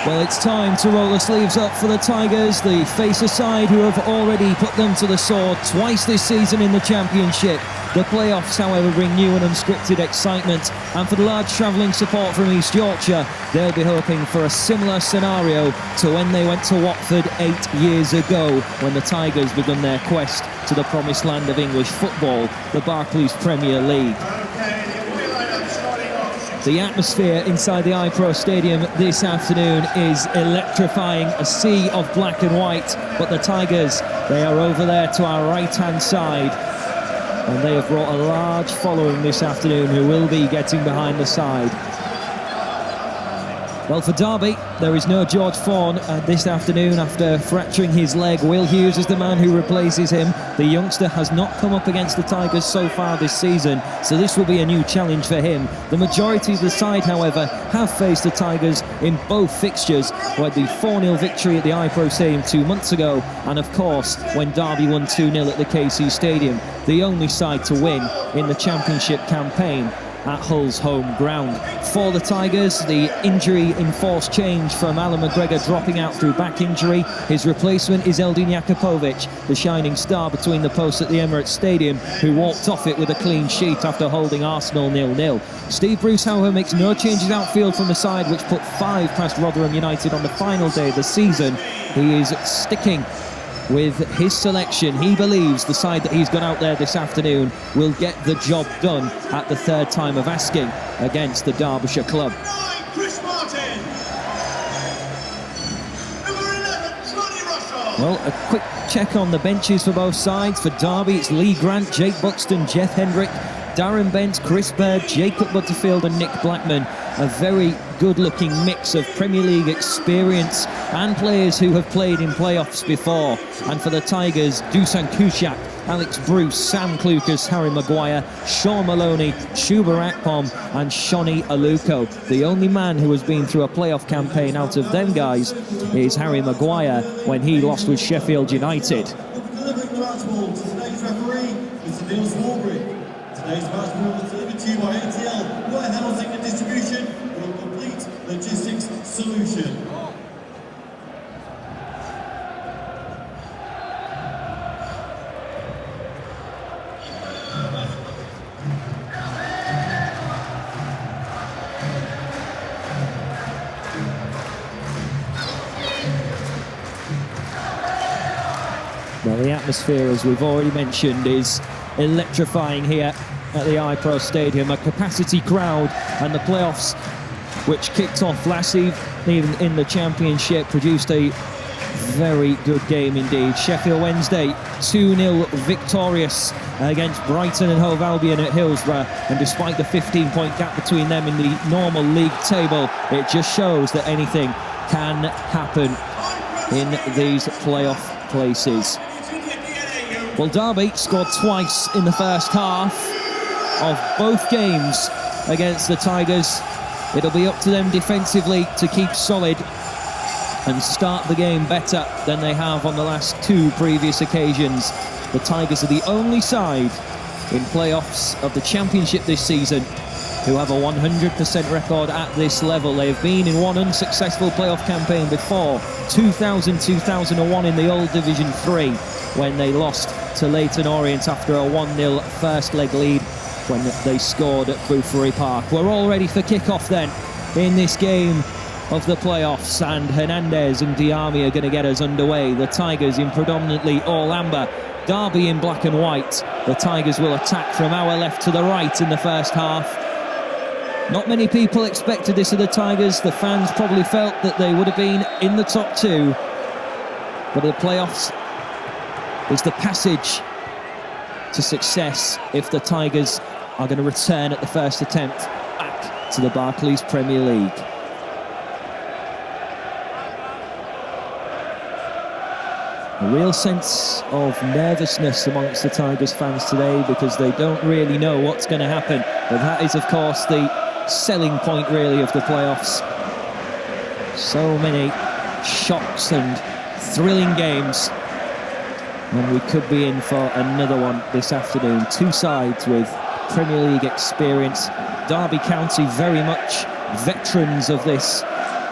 Well, it's time to roll the sleeves up for the Tigers, the face a side who have already put them to the sword twice this season in the Championship. The playoffs, however, bring new and unscripted excitement, and for the large travelling support from East Yorkshire, they'll be hoping for a similar scenario to when they went to Watford 8 years ago, when the Tigers began their quest to the promised land of English football, the Barclays Premier League. The atmosphere inside the iPro Stadium this afternoon is electrifying, a sea of black and white, but the Tigers, they are over there to our right-hand side, and they have brought a large following this afternoon who will be getting behind the side. Well, for Derby, there is no George Fawn this afternoon after fracturing his leg. Will Hughes is the man who replaces him. The youngster has not come up against the Tigers so far this season, so this will be a new challenge for him. The majority of the side, however, have faced the Tigers in both fixtures, with the 4-0 victory at the iPro Stadium 2 months ago, and of course, when Derby won 2-0 at the KC Stadium, the only side to win in the Championship campaign at Hull's home ground. For the Tigers, the injury enforced change from Alan McGregor dropping out through back injury. His replacement is Eldin Jakupovic, the shining star between the posts at the Emirates Stadium, who walked off it with a clean sheet after holding Arsenal 0-0. Steve Bruce, however, makes no changes outfield from the side, which put 5 past Rotherham United on the final day of the season. He is sticking with his selection. He believes the side that he's got out there this afternoon will get the job done at the third time of asking against the Derbyshire club. Chris Martin. Number 11, Johnny Russell. Well, a quick check on the benches for both sides. For Derby, it's Lee Grant, Jake Buxton, Jeff Hendrick, Darren Bent, Chris Bird, Jacob Butterfield and Nick Blackman. A very good-looking mix of Premier League experience and players who have played in playoffs before. And for the Tigers, Dusan Kushak, Alex Bruce, Sam Clucas, Harry Maguire, Sean Maloney, Chuba Akpom and Shoni Aluko. The only man who has been through a playoff campaign out of them guys is Harry Maguire when he lost with Sheffield United. Delivering the match ball to today's referee is Neil Swarbrick. Today's match ball is delivered to you by ATL, Whitehead on Signal Distribution, for a complete logistics solution. Well, the atmosphere, as we've already mentioned, is electrifying here at the iPro Stadium. A capacity crowd, and the playoffs, which kicked off last evening in the Championship, produced a very good game indeed. Sheffield Wednesday 2-0 victorious against Brighton and Hove Albion at Hillsborough, and despite the 15-point gap between them in the normal league table, it just shows that anything can happen in these playoff places. Well, Derby scored twice in the first half of both games against the Tigers. It'll be up to them defensively to keep solid and start the game better than they have on the last 2 previous occasions. The Tigers are the only side in playoffs of the Championship this season who have a 100% record at this level. They have been in one unsuccessful playoff campaign before, 2000-2001 in the old Division 3, when they lost to Leyton Orient after a 1-0 first leg lead when they scored at Boothbury Park. We're all ready for kick-off then in this game of the playoffs, and Hernandez and Diami are going to get us underway. The Tigers in predominantly all amber, Derby in black and white. The Tigers will attack from our left to the right in the first half. Not many people expected this of the Tigers. The fans probably felt that they would have been in the top 2, but the playoffs is the passage to success if the Tigers are going to return at the first attempt back to the Barclays Premier League. A real sense of nervousness amongst the Tigers fans today, because they don't really know what's going to happen. But that is, of course, the selling point, really, of the playoffs. So many shocks and thrilling games, and we could be in for another one this afternoon. 2 sides with Premier League experience. Derby County very much veterans of this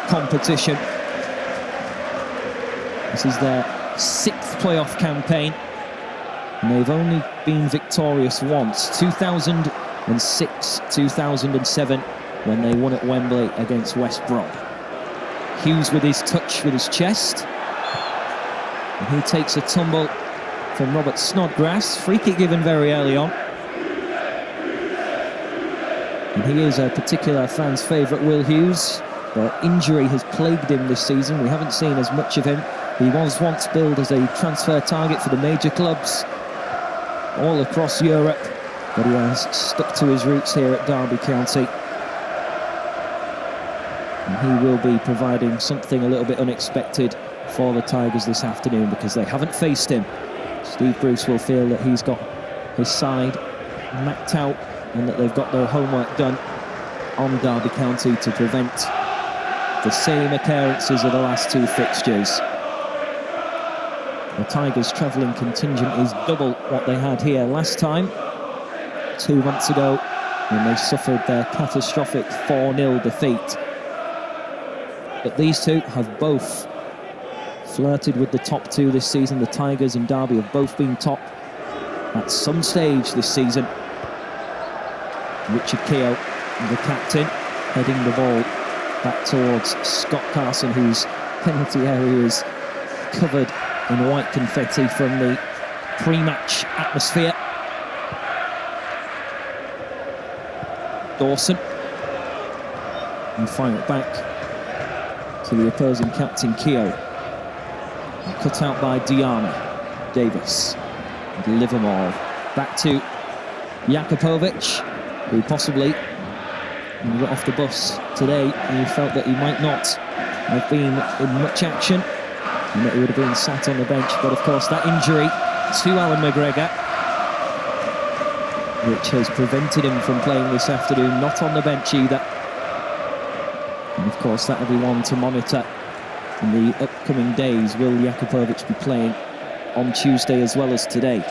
competition, This is their 6th playoff campaign, and they've only been victorious once, 2006, 2007, when they won at Wembley against West Brom. Hughes with his touch with his chest, and he takes a tumble from Robert Snodgrass. Free kick given very early on. And he is a particular fan's favourite, Will Hughes, but injury has plagued him this season. We haven't seen as much of him. He was once billed as a transfer target for the major clubs all across Europe, but he has stuck to his roots here at Derby County. And he will be providing something a little bit unexpected for the Tigers this afternoon, because they haven't faced him. Steve Bruce will feel that he's got his side mapped out and that they've got their homework done on Derby County to prevent the same occurrences of the last 2 fixtures. The Tigers' travelling contingent is double what they had here last time, 2 months ago, when they suffered their catastrophic 4-0 defeat. But these two have both flirted with the top 2 this season. The Tigers and Derby have both been top at some stage this season. Richard Keogh, the captain, heading the ball back towards Scott Carson, whose penalty area is covered in white confetti from the pre-match atmosphere. Dawson, and fire it back to the opposing captain, Keogh. Cut out by Diana. Davis and Livermore. Back to Jakupovic, who possibly, when he got off the bus today, he felt that he might not have been in much action and that he would have been sat on the bench. But of course, that injury to Alan McGregor, which has prevented him from playing this afternoon, not on the bench either. And of course, that'll be one to monitor in the upcoming days. Will Jakupovic be playing on Tuesday as well as today?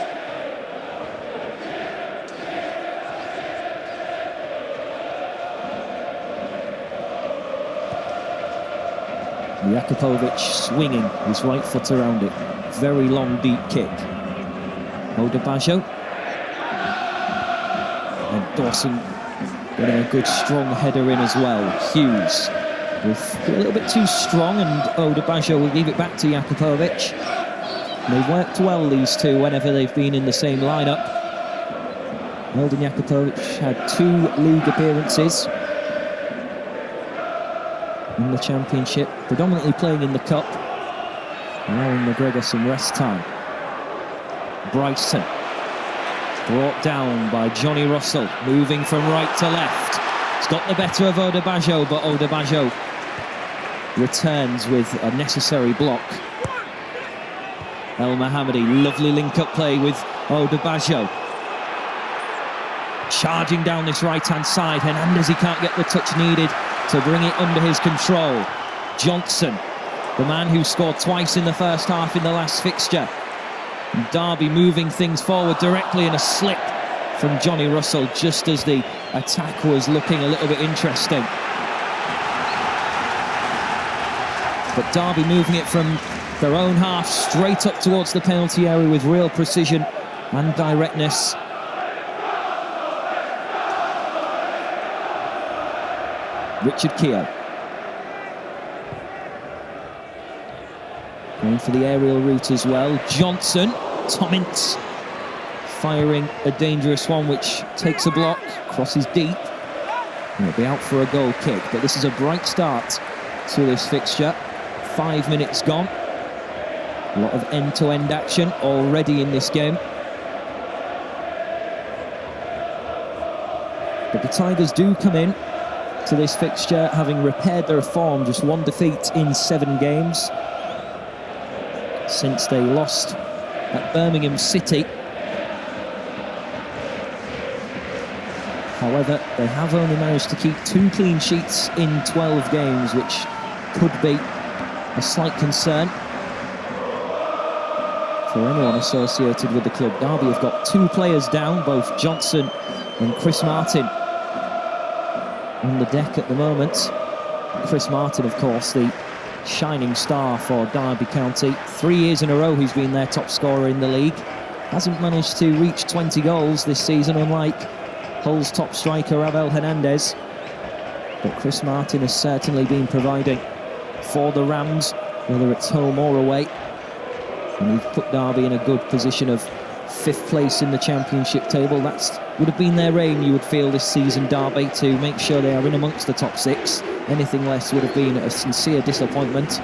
Jakupovic swinging his right foot around it. Very long, deep kick. Odebajo. And Dawson getting a good, strong header in as well. Hughes with a little bit too strong, and Odebajo will leave it back to Jakupovic. They've worked well, these two, whenever they've been in the same lineup. Eldon Jakupovic had 2 league appearances in the Championship, predominantly playing in the Cup, allowing McGregor some rest time. Bryson brought down by Johnny Russell, moving from right to left. He's got the better of Odebajo, but Odebajo returns with a necessary block. El Mohammadi, lovely link-up play with Odebajo. Charging down this right-hand side, Hernandez, he can't get the touch needed to bring it under his control. Johnson, the man who scored twice in the first half in the last fixture. And Derby moving things forward directly, in a slip from Johnny Russell just as the attack was looking a little bit interesting. But Derby moving it from their own half straight up towards the penalty area with real precision and directness. Richard Keogh going for the aerial route as well. Johnson, Tommins firing a dangerous one which takes a block, crosses deep, and it'll be out for a goal kick. But this is a bright start to this fixture. 5 minutes gone. A lot of end-to-end action already in this game. But the Tigers do come in to this fixture having repaired their form, just 1 defeat in 7 games since they lost at Birmingham City. However, they have only managed to keep 2 clean sheets in 12 games, which could be a slight concern for anyone associated with the club. Derby have got 2 players down, both Johnson and Chris Martin, on the deck at the moment. Chris Martin, of course, the shining star for Derby County. 3 years in a row he's been their top scorer in the league. Hasn't managed to reach 20 goals this season, unlike Hull's top striker Abel Hernandez. But Chris Martin has certainly been providing for the Rams, whether it's home or away. And he's put Derby in a good position of 5th place in the championship table. That would have been their aim, you would feel, this season, Derby, to make sure they are in amongst the top 6. Anything less would have been a sincere disappointment.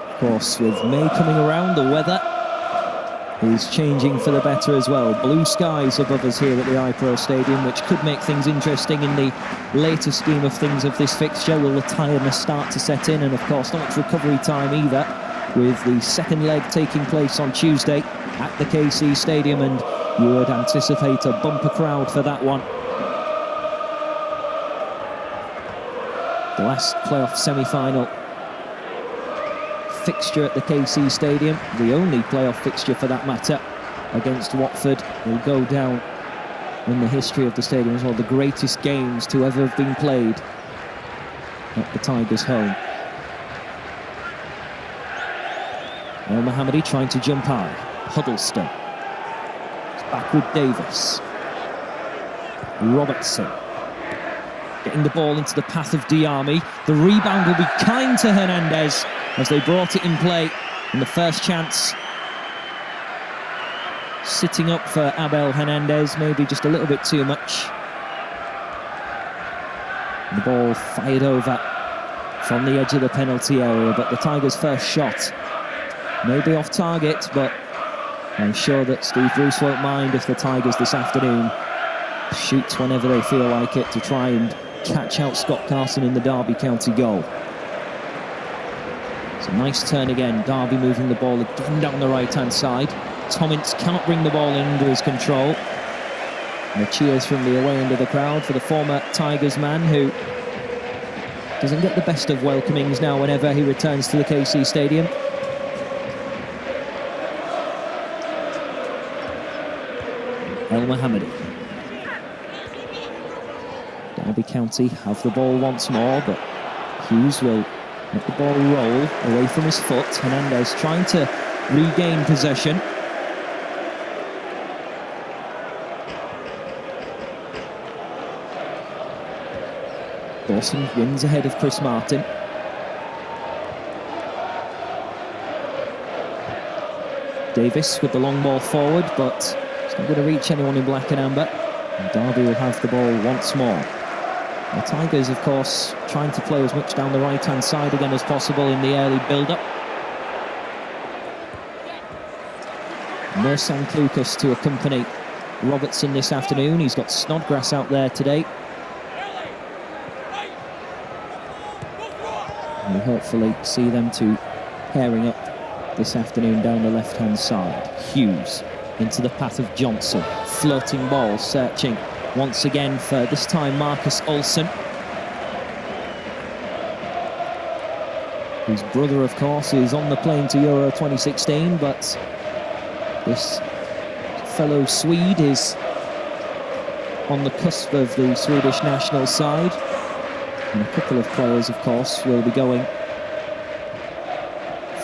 Of course, with May coming around, the weather is changing for the better as well. Blue skies above us here at the iPro Stadium, which could make things interesting in the later scheme of things of this fixture. Will the tiredness start to set in? And of course, not much recovery time either, with the second leg taking place on Tuesday at the KC Stadium, and you would anticipate a bumper crowd for that one. The last playoff semi-final fixture at the KC Stadium, the only playoff fixture for that matter, against Watford, will go down in the history of the stadium as one of the greatest games to ever have been played at the Tigers' home. El Mohammadi trying to jump high. Huddlestone. It's back with Davis. Robertson. Getting the ball into the path of Diame. The rebound will be kind to Hernandez as they brought it in play in the first chance. Sitting up for Abel Hernandez, maybe just a little bit too much. The ball fired over from the edge of the penalty area, but the Tigers' first shot may be off target, but I'm sure that Steve Bruce won't mind if the Tigers this afternoon shoot whenever they feel like it to try and catch out Scott Carson in the Derby County goal. It's a nice turn again. Derby moving the ball again down the right-hand side. Tommins cannot bring the ball into his control. And the cheers from the away end of the crowd for the former Tigers man, who doesn't get the best of welcomings now whenever he returns to the KC Stadium. El Mohammadi. Derby County have the ball once more, but Hughes will let the ball roll away from his foot. Hernandez trying to regain possession. Dawson wins ahead of Chris Martin. Davis with the long ball forward, but it's not going to reach anyone in black and amber. And Derby will have the ball once more. The Tigers, of course, trying to play as much down the right-hand side again as possible in the early build-up. Mersan Klukas to accompany Robertson this afternoon. He's got Snodgrass out there today. And we'll hopefully see them two pairing up this afternoon down the left-hand side. Hughes into the path of Johnson. Floating ball, searching once again for, this time, Marcus Olsen, whose brother, of course, is on the plane to Euro 2016, but this fellow Swede is on the cusp of the Swedish national side. And a couple of players, of course, will be going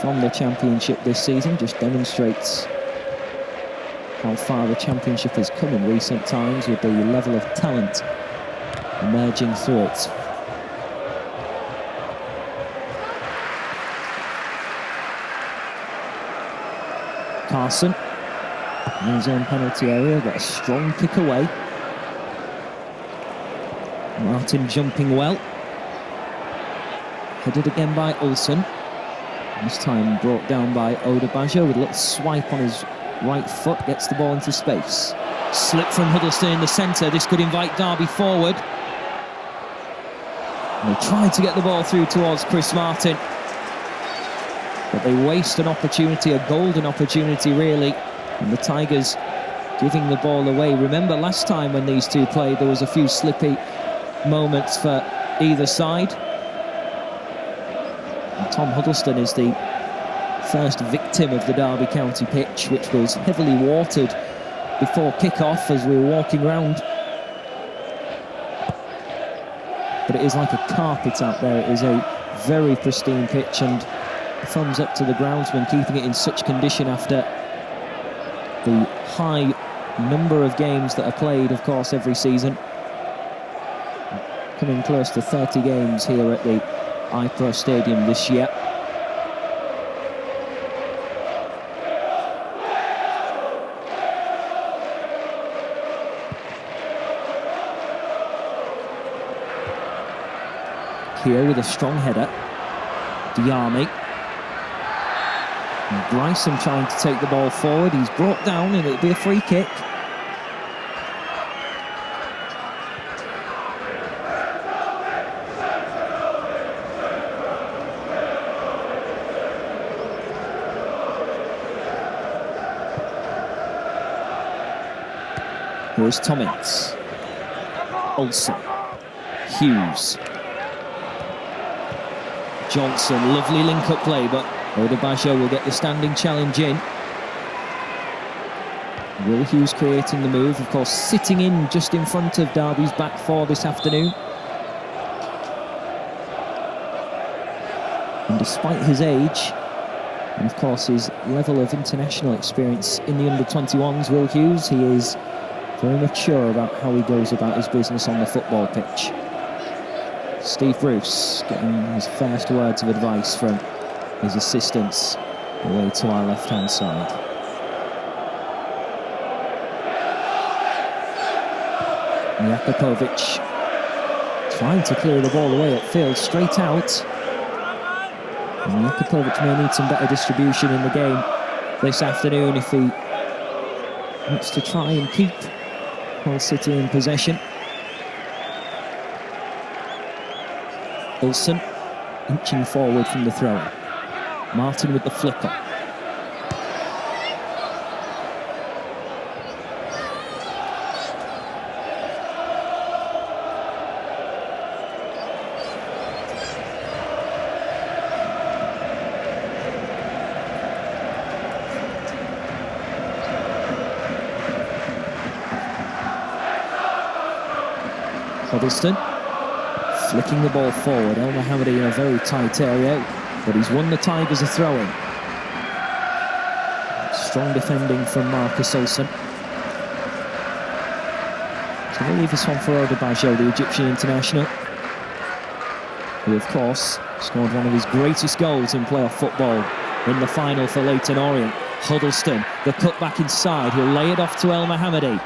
from the Championship this season. Just demonstrates how far the Championship has come in recent times, with the level of talent emerging through it. Carson in his own penalty area, got a strong kick away. Martin jumping well. Headed again by Olsen. This time brought down by Odebajo with a little swipe on his right foot, gets the ball into space. Slip from Huddlestone in the centre. This could invite Derby forward. And they tried to get the ball through towards Chris Martin, but they waste an opportunity, a golden opportunity really, and the Tigers giving the ball away. Remember last time when these two played, there was a few slippy moments for either side. Tom Huddleston is the first victim of the Derby County pitch, which was heavily watered before kick-off as we were walking round. But it is like a carpet out there. It is a very pristine pitch, and thumbs up to the groundsman keeping it in such condition after the high number of games that are played, of course, every season. Coming close to 30 games here at the iPro Stadium this year. Here with a strong header, Diame. And Bryson trying to take the ball forward. He's brought down and it'll be a free kick. Here's Tommins. Olsen. Hughes. Johnson, lovely link-up play, but Odebajo will get the standing challenge in. Will Hughes creating the move, of course, sitting in just in front of Derby's back four this afternoon. And despite his age, and of course his level of international experience in the under-21s, Will Hughes, he is very mature about how he goes about his business on the football pitch. Steve Bruce getting his first words of advice from his assistants away to our left-hand side. Jakupovic trying to clear the ball away at field, straight out. And Jakupovic may need some better distribution in the game this afternoon if he wants to try and keep Hull City in possession. Olsen inching forward from the throw. Martin with the flicker. Huddleston flicking the ball forward. El Mohammadi in a very tight area, but he's won the Tigers a throw-in. Strong defending from Marcus Olsen. So we'll leave this one for Odebajo, the Egyptian international, who of course scored one of his greatest goals in playoff football in the final for Leyton Orient. Huddleston, the cut back inside, he'll lay it off to El Mohammadi.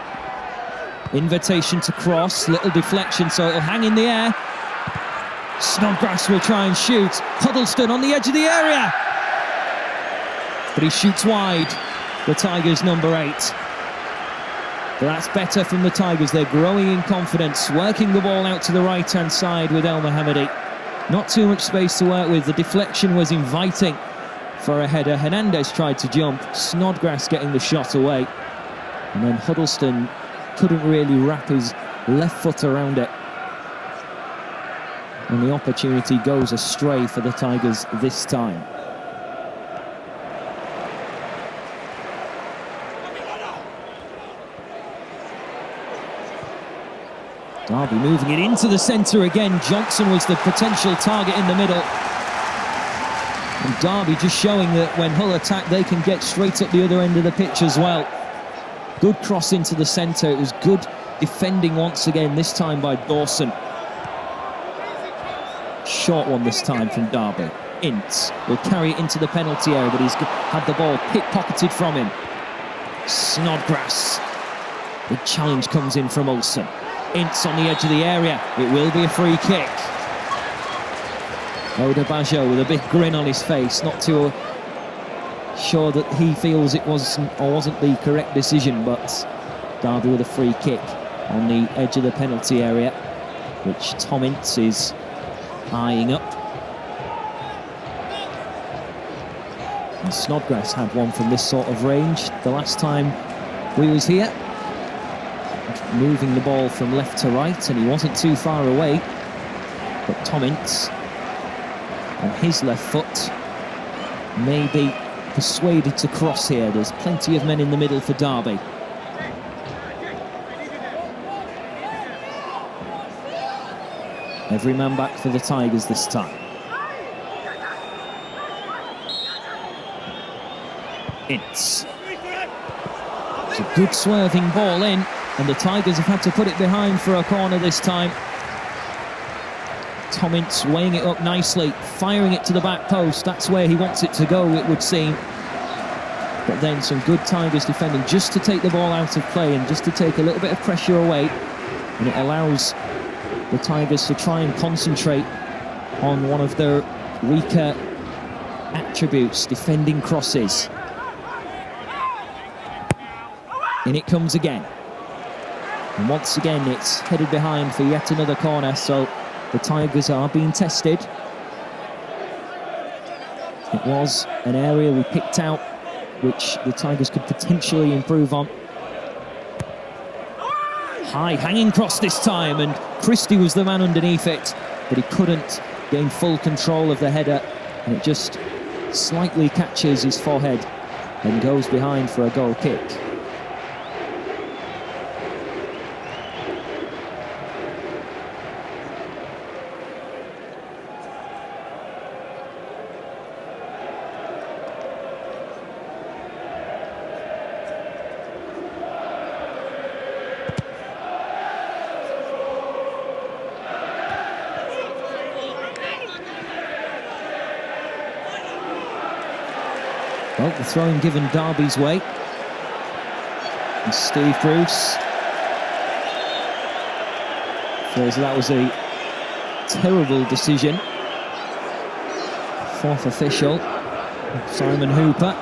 Invitation to cross, little deflection, so it'll hang in the air. Snodgrass will try and shoot. Huddleston on the edge of the area. But he shoots wide. The Tigers number 8. But that's better from the Tigers. They're growing in confidence, working the ball out to the right-hand side with El Mohammadi. Not too much space to work with. The deflection was inviting for a header. Hernandez tried to jump. Snodgrass getting the shot away. And then Huddleston couldn't really wrap his left foot around it. And the opportunity goes astray for the Tigers this time. Derby moving it into the centre again. Johnson was the potential target in the middle. And Derby just showing that when Hull attack, they can get straight up the other end of the pitch as well. Good cross into the centre. It was good defending once again, this time by Dawson. Short one this time from Derby. Ince will carry it into the penalty area, but he's had the ball pickpocketed from him. Snodgrass. The challenge comes in from Olsen. Ince on the edge of the area. It will be a free kick. Odebajo with a big grin on his face, not too sure that he feels it wasn't the correct decision, but Derby with a free kick on the edge of the penalty area, which Tom Ince is eyeing up. And Snodgrass had one from this sort of range the last time we was here, moving the ball from left to right, and he wasn't too far away. But Tom Ince on his left foot. Maybe persuaded to cross here. There's plenty of men in the middle for Derby. Every man back for the Tigers this time. It's a good swerving ball in, and the Tigers have had to put it behind for a corner this time. Tom Ince weighing it up nicely, firing it to the back post. That's where he wants it to go, it would seem. But then some good Tigers defending just to take the ball out of play and just to take a little bit of pressure away. And it allows the Tigers to try and concentrate on one of their weaker attributes, defending crosses. In it comes again. And once again, it's headed behind for yet another corner, so the Tigers are being tested. It was an area we picked out which the Tigers could potentially improve on. High hanging cross this time, and Christie was the man underneath it, but he couldn't gain full control of the header, and it just slightly catches his forehead and goes behind for a goal kick. Well, the throw-in given Derby's way. And Steve Bruce feels that was a terrible decision. Fourth official, Simon Hooper,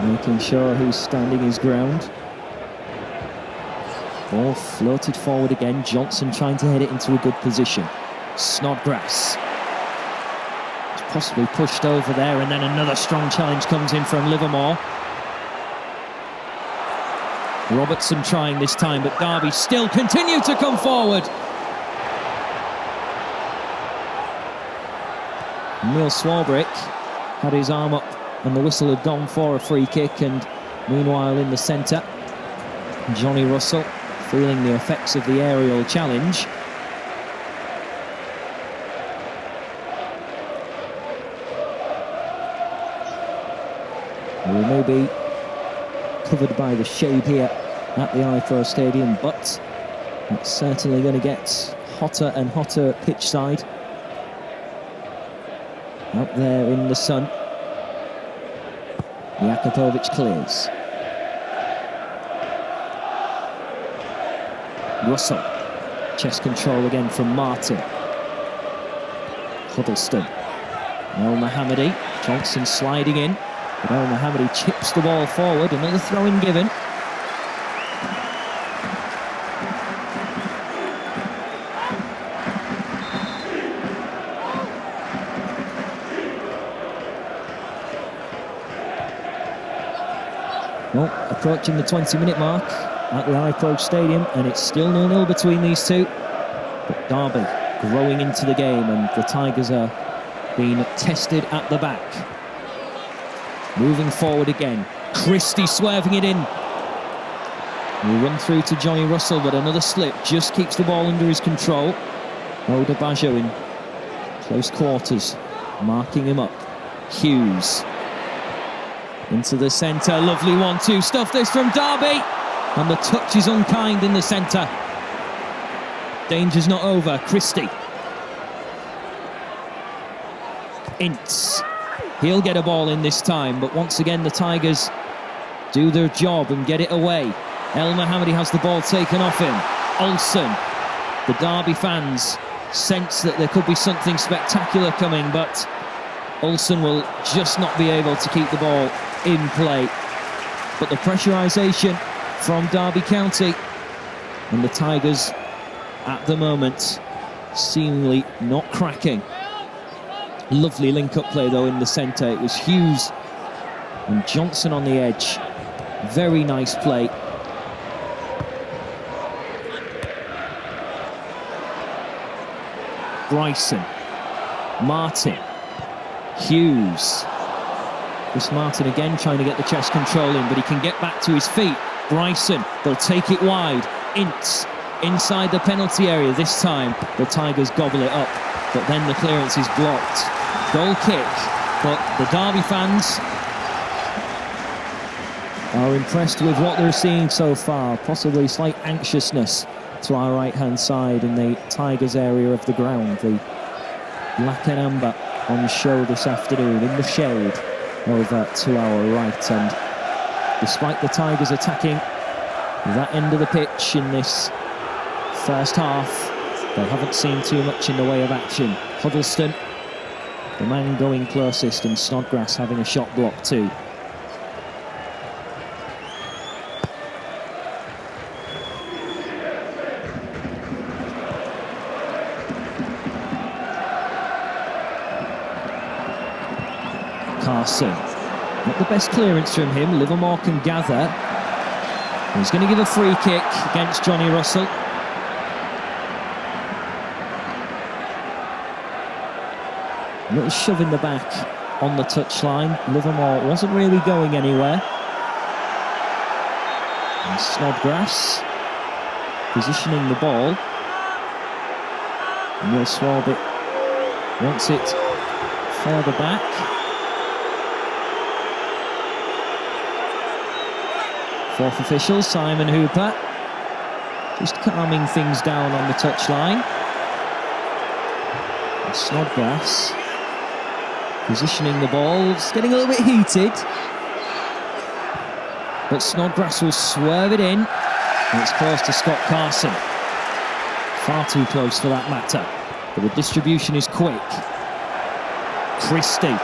making sure he's standing his ground. Ball floated forward again. Johnson trying to head it into a good position. Snodgrass. Possibly pushed over there, and then another strong challenge comes in from Livermore. Robertson trying this time, but Derby still continue to come forward. Neil Swarbrick had his arm up and the whistle had gone for a free kick, and meanwhile in the centre, Johnny Russell feeling the effects of the aerial challenge. We may be covered by the shade here at the iPro Stadium, but it's certainly going to get hotter and hotter pitch side. Out there in the sun, Jakupovic clears. Russell, chest control again from Martin. Huddleston, El Mohammadi, Johnson sliding in. But El Mohammadi chips the ball forward, another throw-in given. Well, approaching the 20-minute mark at the iPro Stadium, and it's still 0-0 between these two. But Derby growing into the game, and the Tigers are being tested at the back. Moving forward again. Christie swerving it in. We run through to Johnny Russell, but another slip just keeps the ball under his control. Oda Baggio in close quarters, marking him up. Hughes into the centre. Lovely 1-2 stuff this from Derby. And the touch is unkind in the centre. Danger's not over. Christie. Ince. He'll get a ball in this time, but once again the Tigers do their job and get it away. El Mohammadi has the ball taken off him. Olsen. The Derby fans sense that there could be something spectacular coming, but Olsen will just not be able to keep the ball in play. But the pressurisation from Derby County, and the Tigers at the moment seemingly not cracking. Lovely link-up play though in the centre. It was Hughes and Johnson on the edge. Very nice play. Bryson. Martin. Hughes. Chris Martin again trying to get the chest control in, but he can get back to his feet. Bryson, they'll take it wide. Ince inside the penalty area this time. The Tigers gobble it up, but then the clearance is blocked. Goal kick, but the Derby fans are impressed with what they're seeing so far. Possibly slight anxiousness to our right-hand side in the Tigers area of the ground. The black and amber on show this afternoon in the shade over to our right, and despite the Tigers attacking that end of the pitch in this first half, they haven't seen too much in the way of action. Huddleston, the man going closest, and Snodgrass having a shot block too. Carson, not the best clearance from him. Livermore can gather. He's going to give a free kick against Johnny Russell. A little shove in the back on the touchline. Livermore wasn't really going anywhere. And Snodgrass positioning the ball. Neil Swarbrick wants it further back. Fourth official, Simon Hooper, just calming things down on the touchline. And Snodgrass positioning the ball. It's getting a little bit heated, but Snodgrass will swerve it in, and it's close to Scott Carson. Far too close for that matter, but the distribution is quick. Christie,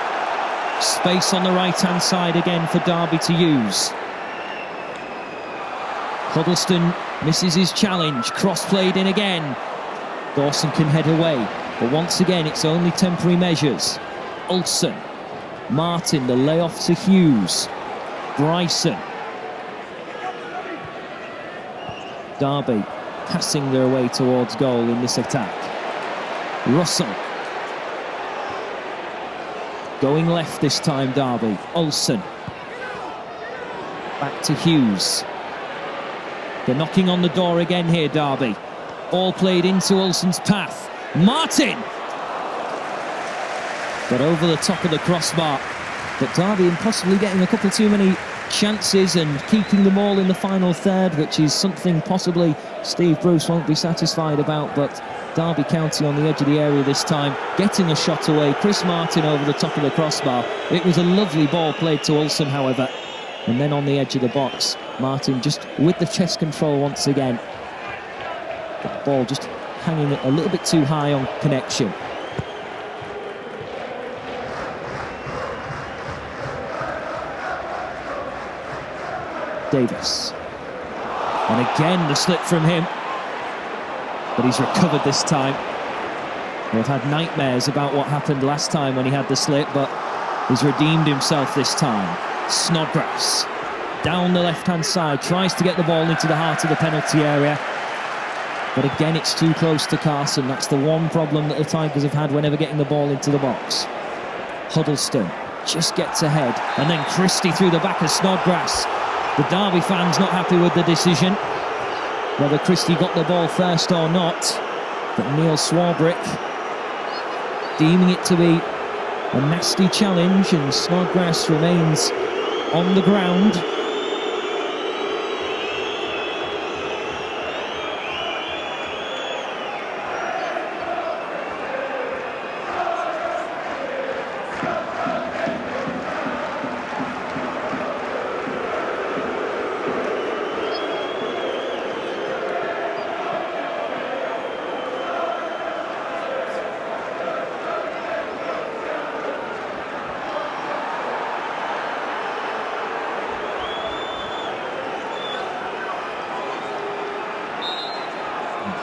space on the right-hand side again for Derby to use. Huddleston misses his challenge, cross-played in again. Dawson can head away, but once again it's only temporary measures. Olsen, Martin, the layoff to Hughes. Bryson. Derby passing their way towards goal in this attack. Russell. Going left this time, Derby. Olsen. Back to Hughes. They're knocking on the door again here, Derby. All played into Olsen's path. Martin! Got over the top of the crossbar. But Derby possibly getting a couple too many chances and keeping them all in the final third, which is something possibly Steve Bruce won't be satisfied about. But Derby County on the edge of the area this time, getting a shot away. Chris Martin over the top of the crossbar. It was a lovely ball played to Olsen, however. And then on the edge of the box, Martin just with the chest control once again. The ball just hanging a little bit too high on connection. Davis. And again the slip from him. But he's recovered this time. We've had nightmares about what happened last time when he had the slip, but he's redeemed himself this time. Snodgrass down the left-hand side, tries to get the ball into the heart of the penalty area. But again, it's too close to Carson. That's the one problem that the Tigers have had whenever getting the ball into the box. Huddleston just gets ahead. And then Christie through the back of Snodgrass. The Derby fans not happy with the decision, whether Christie got the ball first or not. But Neil Swarbrick deeming it to be a nasty challenge, and Snodgrass remains on the ground.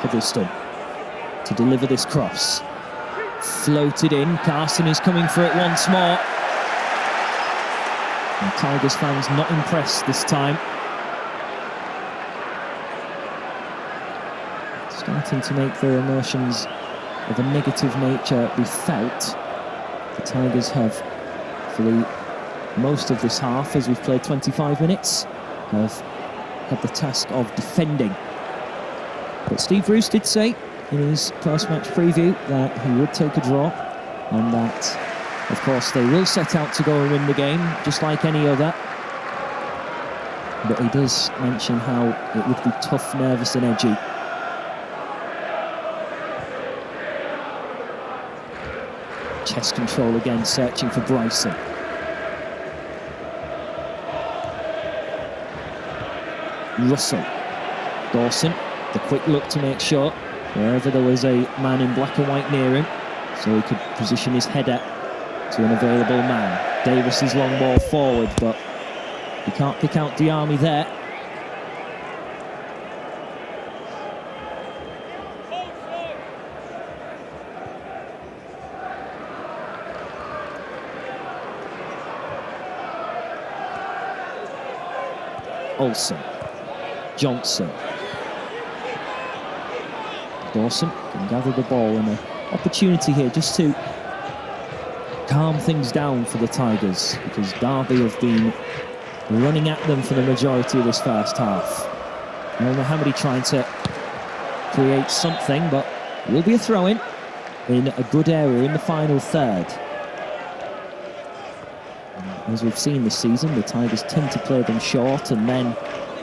Huddleston to deliver this cross. Floated in. Carson is coming for it once more. And Tigers fans not impressed this time. Starting to make their emotions of a negative nature be felt. The Tigers have, for the most of this half, as we've played 25 minutes, have had the task of defending. But Steve Bruce did say in his post-match preview that he would take a draw, and that, of course, they will set out to go and win the game, just like any other. But he does mention how it would be tough, nervous and edgy. Chest control again, searching for Bryson. Russell. Dawson, the quick look to make sure wherever there was a man in black and white near him, so he could position his header to an available man. Davis's long ball forward, but he can't pick out Diame there. Olsen. Johnson. Dawson can gather the ball, and an opportunity here just to calm things down for the Tigers, because Derby have been running at them for the majority of this first half. El Mohammadi trying to create something, but it will be a throw-in in a good area in the final third. As we've seen this season, the Tigers tend to play them short and then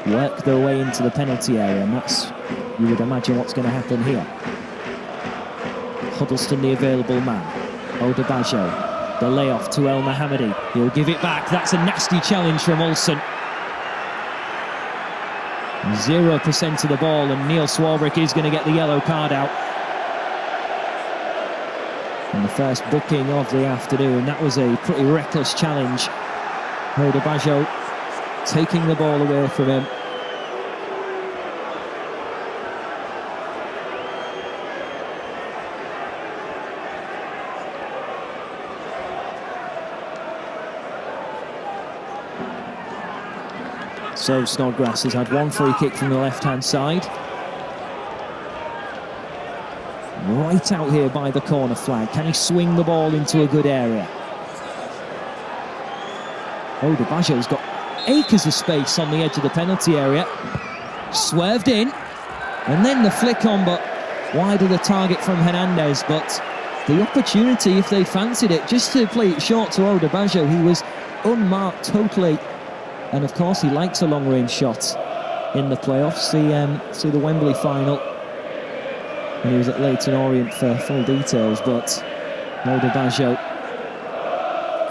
work their way into the penalty area, and that's, you would imagine, what's going to happen here. Huddleston, the available man. Odebajo, the layoff to El Mohammadi. He'll give it back. That's a nasty challenge from Olsen. 0% to the ball, and Neil Swarbrick is going to get the yellow card out. And the first booking of the afternoon. That was a pretty reckless challenge. Odebajo taking the ball away from him. So Snodgrass has had one free kick from the left-hand side. Right out here by the corner flag. Can he swing the ball into a good area? Odebajo's got acres of space on the edge of the penalty area. Swerved in, and then the flick on, but wide of the target from Hernandez. But the opportunity, if they fancied it, just to play it short to Odebajo, he was unmarked totally. And of course, he likes a long-range shot in the playoffs. See the Wembley final, and he was at Leyton Orient for full details. But Odebajo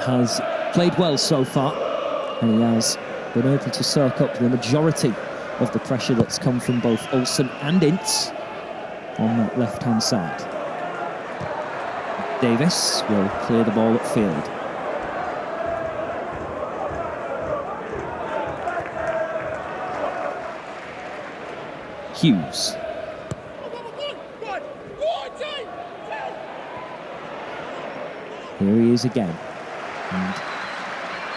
has played well so far, and he has been able to soak up the majority of the pressure that's come from both Olsen and Ince on that left-hand side. Davis will clear the ball upfield. Hughes. Here he is again. And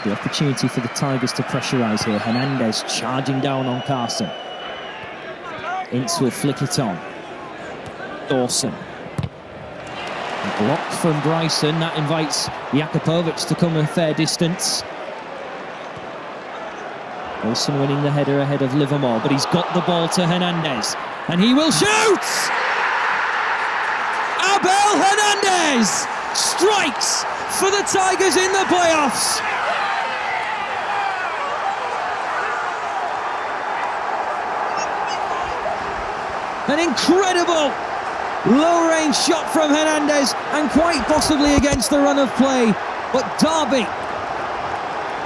the opportunity for the Tigers to pressurise here. Hernandez charging down on Carson. Ince will flick it on. Dawson. Blocked from Bryson. That invites Jakupovic to come a fair distance. Olsen winning the header ahead of Livermore, but he's got the ball to Hernandez, and he will shoot! Abel Hernandez strikes for the Tigers in the playoffs. An incredible low-range shot from Hernandez, and quite possibly against the run of play, but Derby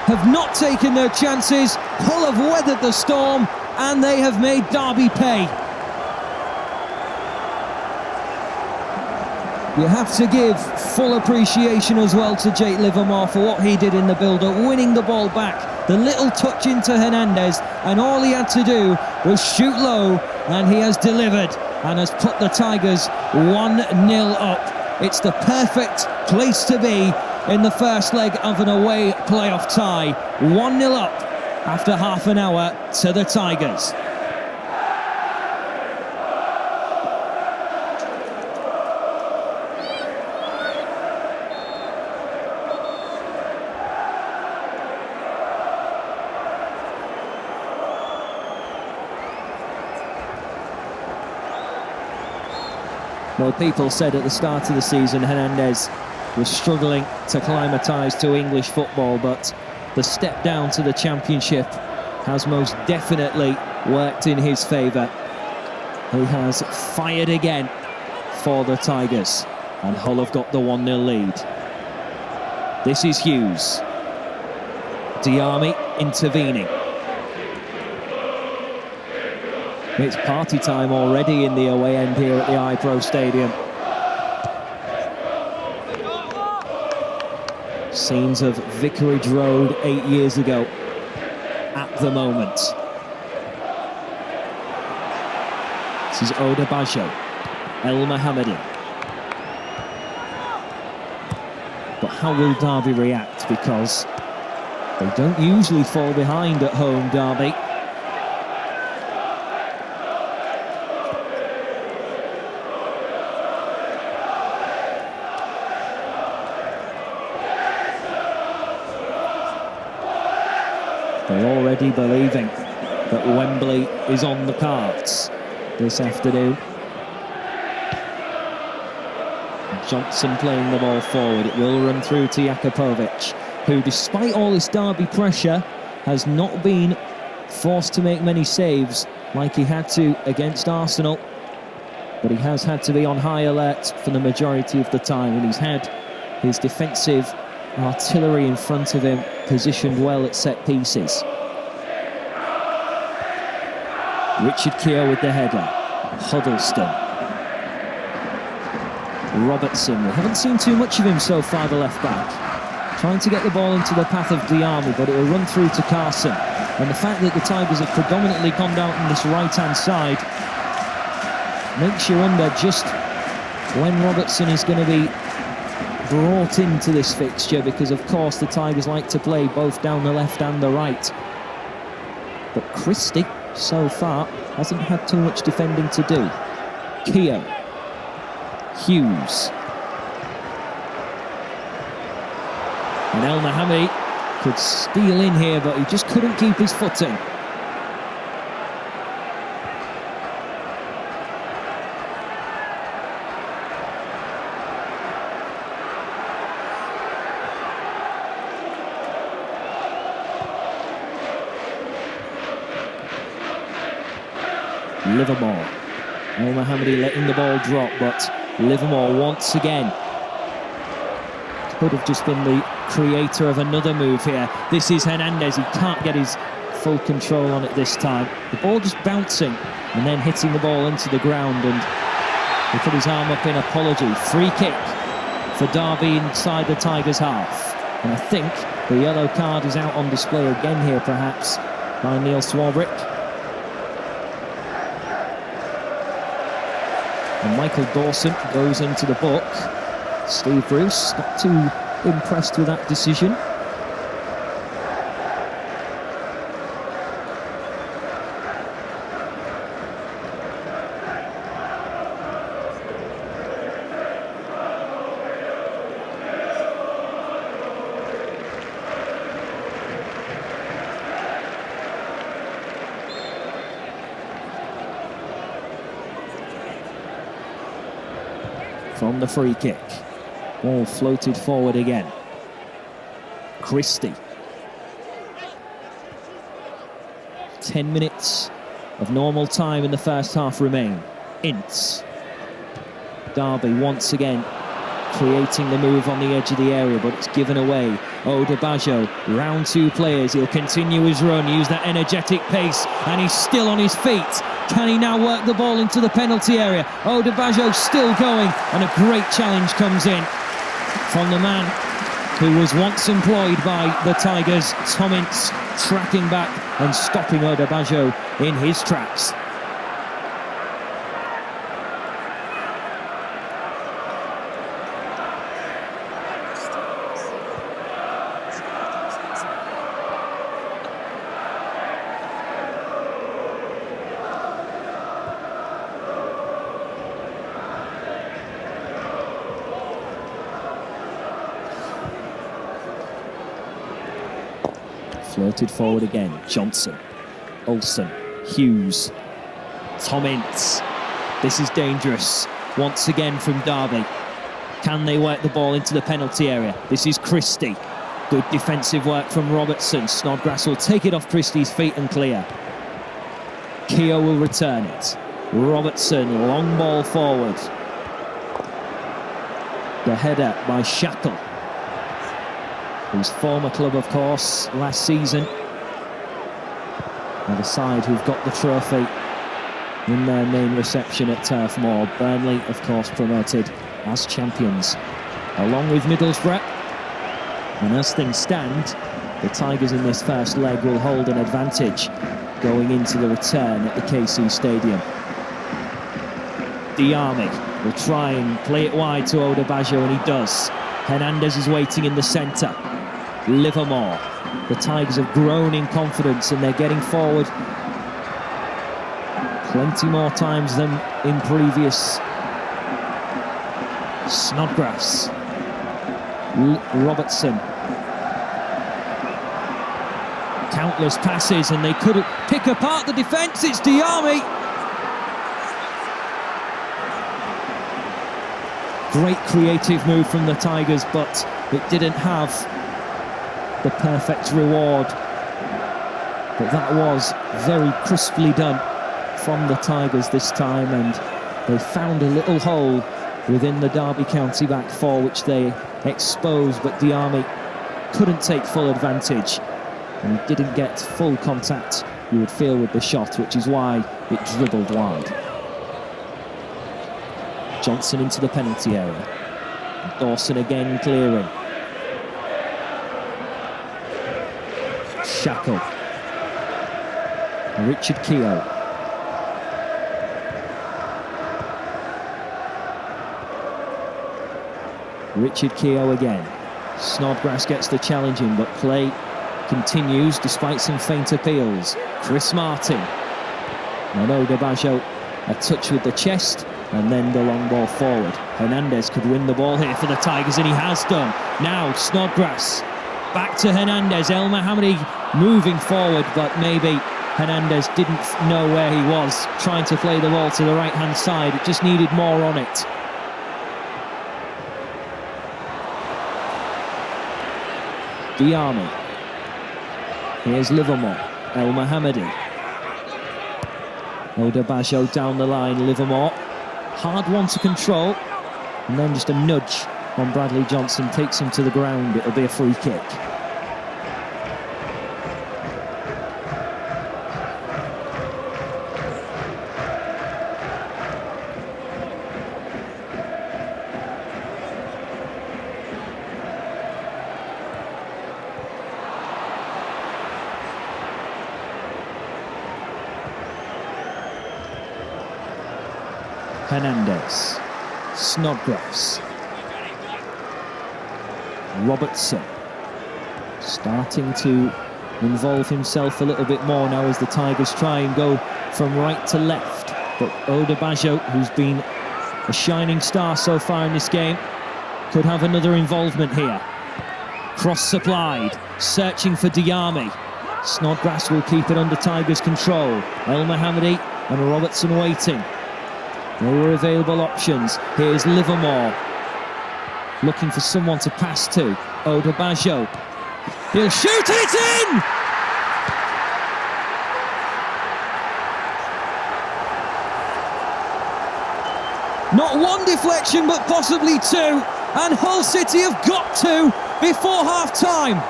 have not taken their chances. Hull have weathered the storm, and they have made Derby pay. You have to give full appreciation as well to Jake Livermore for what he did in the build-up, winning the ball back, the little touch into Hernandez, and all he had to do was shoot low, and he has delivered and has put the Tigers 1-0 up. It's the perfect place to be in the first leg of an away playoff tie. 1-0 up after half an hour to the Tigers. Well, people said at the start of the season Hernandez was struggling to acclimatise to English football, but the step down to the Championship has most definitely worked in his favour. He has fired again for the Tigers, and Hull have got the 1-0 lead. This is Hughes. Diame intervening. It's party time already in the away end here at the iPro Stadium. Scenes of Vicarage Road 8 years ago at the moment. This is Odebajo, El Mohamedi. But how will Derby react? Because they don't usually fall behind at home, Derby. They're already believing that Wembley is on the cards this afternoon. Johnson playing the ball forward. It will run through to Jakupovic, who, despite all this Derby pressure, has not been forced to make many saves like he had to against Arsenal. But he has had to be on high alert for the majority of the time, and he's had his defensive artillery in front of him positioned well at set pieces. Richard Keogh with the header. Huddleston. Robertson. We haven't seen too much of him so far, the left back. Trying to get the ball into the path of Diame, but it will run through to Carson. And the fact that the Tigers have predominantly gone down on this right-hand side makes you wonder just when Robertson is going to be brought into this fixture, because of course the Tigers like to play both down the left and the right. But Christie so far hasn't had too much defending to do. Keogh. Hughes. And El Mohamedi could steal in here, but he just couldn't keep his footing. Livermore. El Mohamedi letting the ball drop, but Livermore once again could have just been the creator of another move here. This is Hernandez. He can't get his full control on it this time. The ball just bouncing and then hitting the ball into the ground, and he put his arm up in apology. Free kick for Derby inside the Tigers' half. And I think the yellow card is out on display again here, perhaps, by Neil Swarbrick. And Michael Dawson goes into the book. Steve Bruce not too impressed with that decision. From the free kick, ball floated forward again. Christie. 10 minutes of normal time in the first half remain. Ince. Derby once again creating the move on the edge of the area, but it's given away. Odebajo, round two players. He'll continue his run, use that energetic pace, and he's still on his feet. Can he now work the ball into the penalty area? Odebajo still going, and a great challenge comes in from the man who was once employed by the Tigers. Tom Ince tracking back and stopping Odebajo in his tracks. Floated forward again. Johnson, Olsen, Hughes, Tom Ince. This is dangerous. once again from Derby. Can they work the ball into the penalty area? This is Christie. Good defensive work from Robertson. Snodgrass will take it off Christie's feet and clear. Keogh will return it. Robertson, long ball forward. The header by Shackle, his former club, of course, last season. And the side who've got the trophy in their main reception at Turf Moor. Burnley, of course, promoted as champions, along with Middlesbrough. And as things stand, the Tigers in this first leg will hold an advantage going into the return at the KC Stadium. Diame will try and play it wide to Odebajo, and he does. Hernandez is waiting in the centre. Livermore. The Tigers have grown in confidence and they're getting forward plenty more times than in previous. Snodgrass. Robertson. Countless passes and they couldn't pick apart the defence. It's Diame. Great creative move from the Tigers, but it didn't have the perfect reward. But that was very crisply done from the Tigers this time, and they found a little hole within the Derby County back four which they exposed, but Diame couldn't take full advantage and he didn't get full contact, you would feel, with the shot, which is why it dribbled wide. Johnson into the penalty area. Dawson again clearing. Shackle. Richard Keogh. Richard Keogh again. Snodgrass gets the challenge in, but play continues despite some faint appeals. Chris Martin. And Odebajo a touch with the chest, and then the long ball forward. Hernandez could win the ball here for the Tigers, and he has done. Now Snodgrass. Back to Hernandez. El Mohammadi moving forward, but maybe Hernandez didn't know where he was, trying to play the ball to the right-hand side. It just needed more on it. Diame. Here's Livermore. El Mohammadi. Odebajo down the line. Livermore. Hard one to control. And then just a nudge on Bradley Johnson takes him to the ground. It'll be a free kick. Hernandez, Snodgrass, Robertson starting to involve himself a little bit more now as the Tigers try and go from right to left, but Odebajo, who's been a shining star so far in this game, could have another involvement here. Cross supplied, searching for Diame. Snodgrass will keep it under Tigers' control. El Mohammadi and Robertson waiting. There were available options. Here's Livermore, looking for someone to pass to. Odebajo. He'll shoot it in! Not one deflection, but possibly two. And Hull City have got to before half-time.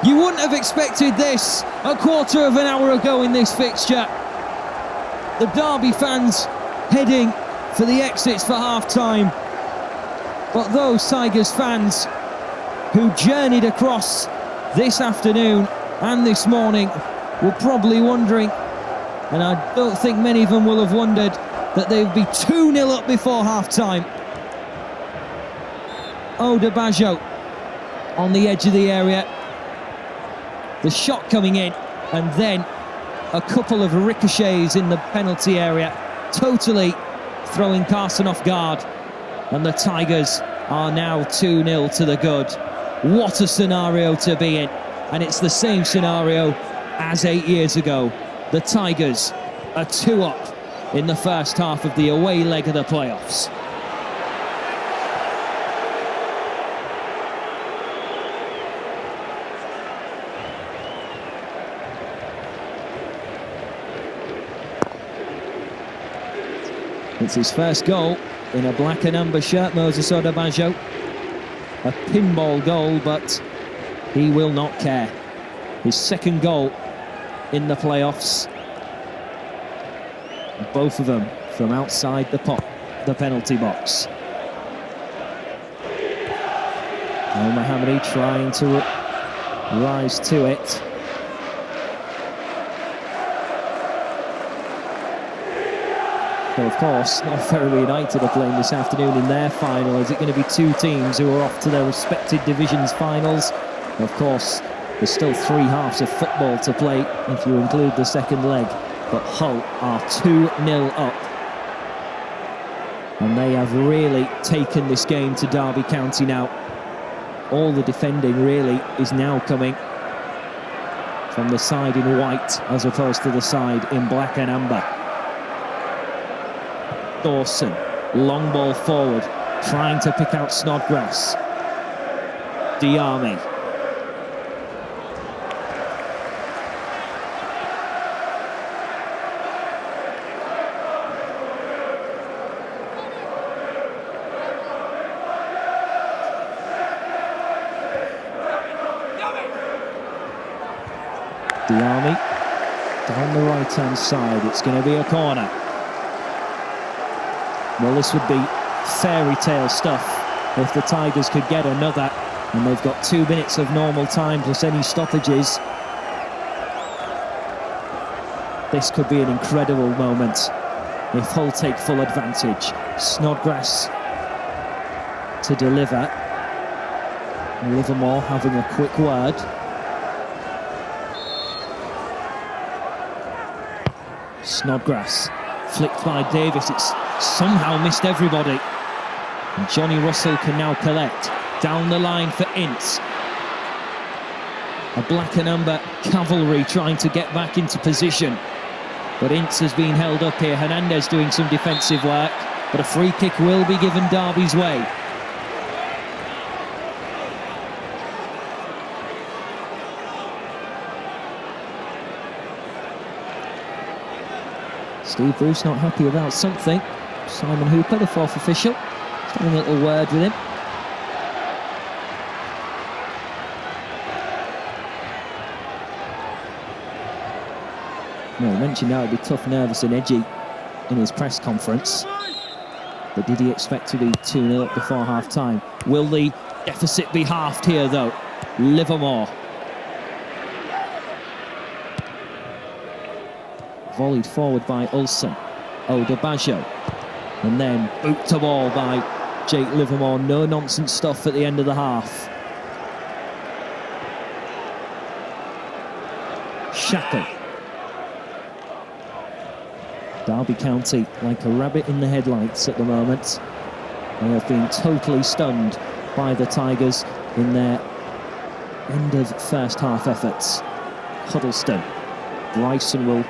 You wouldn't have expected this a quarter of an hour ago in this fixture. The Derby fans heading for the exits for half-time. But those Tigers fans who journeyed across this afternoon and this morning were probably wondering, and I don't think many of them will have wondered, that they'd be 2-0 up before half-time. Odebajo on the edge of the area. The shot coming in, and then a couple of ricochets in the penalty area, totally throwing Carson off guard. And the Tigers are now 2-0 to the good. What a scenario to be in. And it's the same scenario as 8 years ago. The Tigers are 2 up in the first half of the away leg of the playoffs. It's his first goal in a black and amber shirt, Moses Odubajo. A pinball goal, but he will not care. His second goal in the playoffs. Both of them from outside the penalty box. El Mohammadi trying to rise to it. Well, of course, North United are playing this afternoon in their final. Is it going to be two teams who are off to their respective divisions finals? Of course, there's still 3 halves of football to play if you include the second leg. But Hull are 2-0 up. And they have really taken this game to Derby County now. All the defending really is now coming from the side in white as opposed to the side in black and amber. Dawson, long ball forward, trying to pick out Snodgrass. Diame. Diame down the right-hand side. It's going to be a corner. Well, this would be fairy tale stuff if the Tigers could get another, and they've got 2 minutes of normal time plus any stoppages. This could be an incredible moment if Hull take full advantage. Snodgrass to deliver. Livermore having a quick word. Snodgrass flicked by Davis. It's somehow missed everybody. And Johnny Russell can now collect. Down the line for Ince. A black and amber cavalry trying to get back into position. But Ince has been held up here. Hernandez doing some defensive work. But a free kick will be given Derby's way. Steve Bruce not happy about something. Simon Hooper, the fourth official, just having a little word with him. Well, he mentioned how it'd be tough, nervous and edgy in his press conference. But did he expect to be 2-0 up before half-time? Will the deficit be halved here, though? Livermore. Volleyed forward by Ulson. Odubajo. And then boot to ball by Jake Livermore. No nonsense stuff at the end of the half. Shackle. Derby County like a rabbit in the headlights at the moment. They have been totally stunned by the Tigers in their end of first half efforts. Huddleston. Bryson will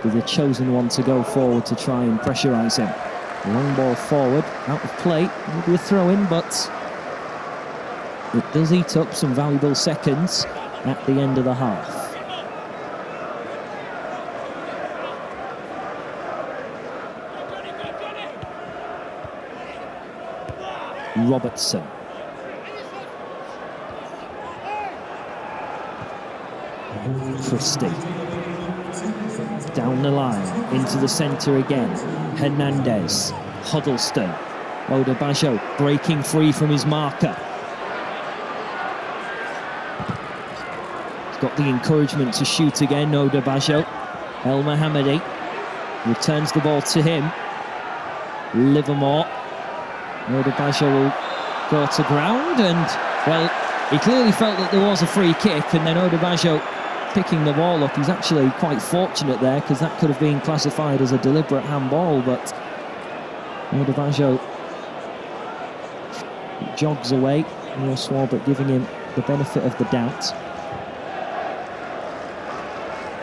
be the chosen one to go forward to try and pressurise him. Long ball forward, out of play, will be a throw-in, but it does eat up some valuable seconds at the end of the half. Robertson. Christie. Down the line, into the centre again. Hernandez, Huddleston. Odubajo breaking free from his marker. He's got the encouragement to shoot again, Odubajo. El Mohammadi returns the ball to him. Livermore. Odubajo will go to ground, and, well, he clearly felt that there was a free kick, and then Odubajo picking the ball up. He's actually quite fortunate there, because that could have been classified as a deliberate handball, but Odubajo jogs away. Neil Swarbrick giving him the benefit of the doubt.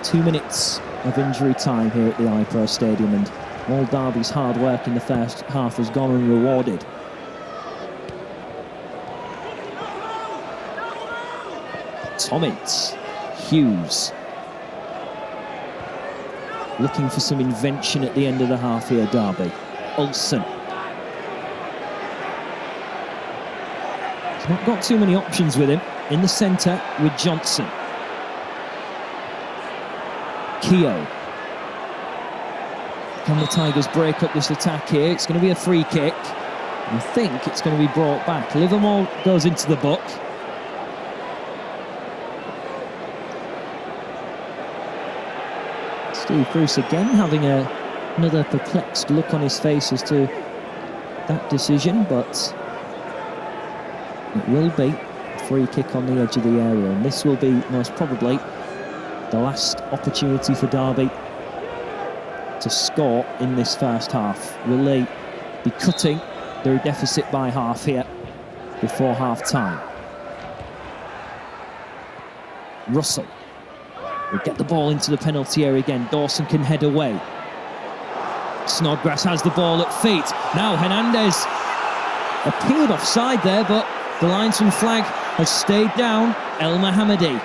2 minutes of injury time here at the iPro Stadium, and all Derby's hard work in the first half has gone unrewarded. Tommins, Hughes, looking for some invention at the end of the half here, Derby. Olsen. He's not got too many options with him. In the centre with Johnson. Keogh. Can the Tigers break up this attack here? It's going to be a free kick. I think it's going to be brought back. Livermore goes into the book. Steve Bruce again having another perplexed look on his face as to that decision, but it will be a free kick on the edge of the area, and this will be most probably the last opportunity for Derby to score in this first half. Will they be cutting their deficit by half here before half-time? Russell will get the ball into the penalty area again. Dawson can head away. Snodgrass has the ball at feet. Now Hernandez appeared offside there, but the linesman flag has stayed down. El Mohammadi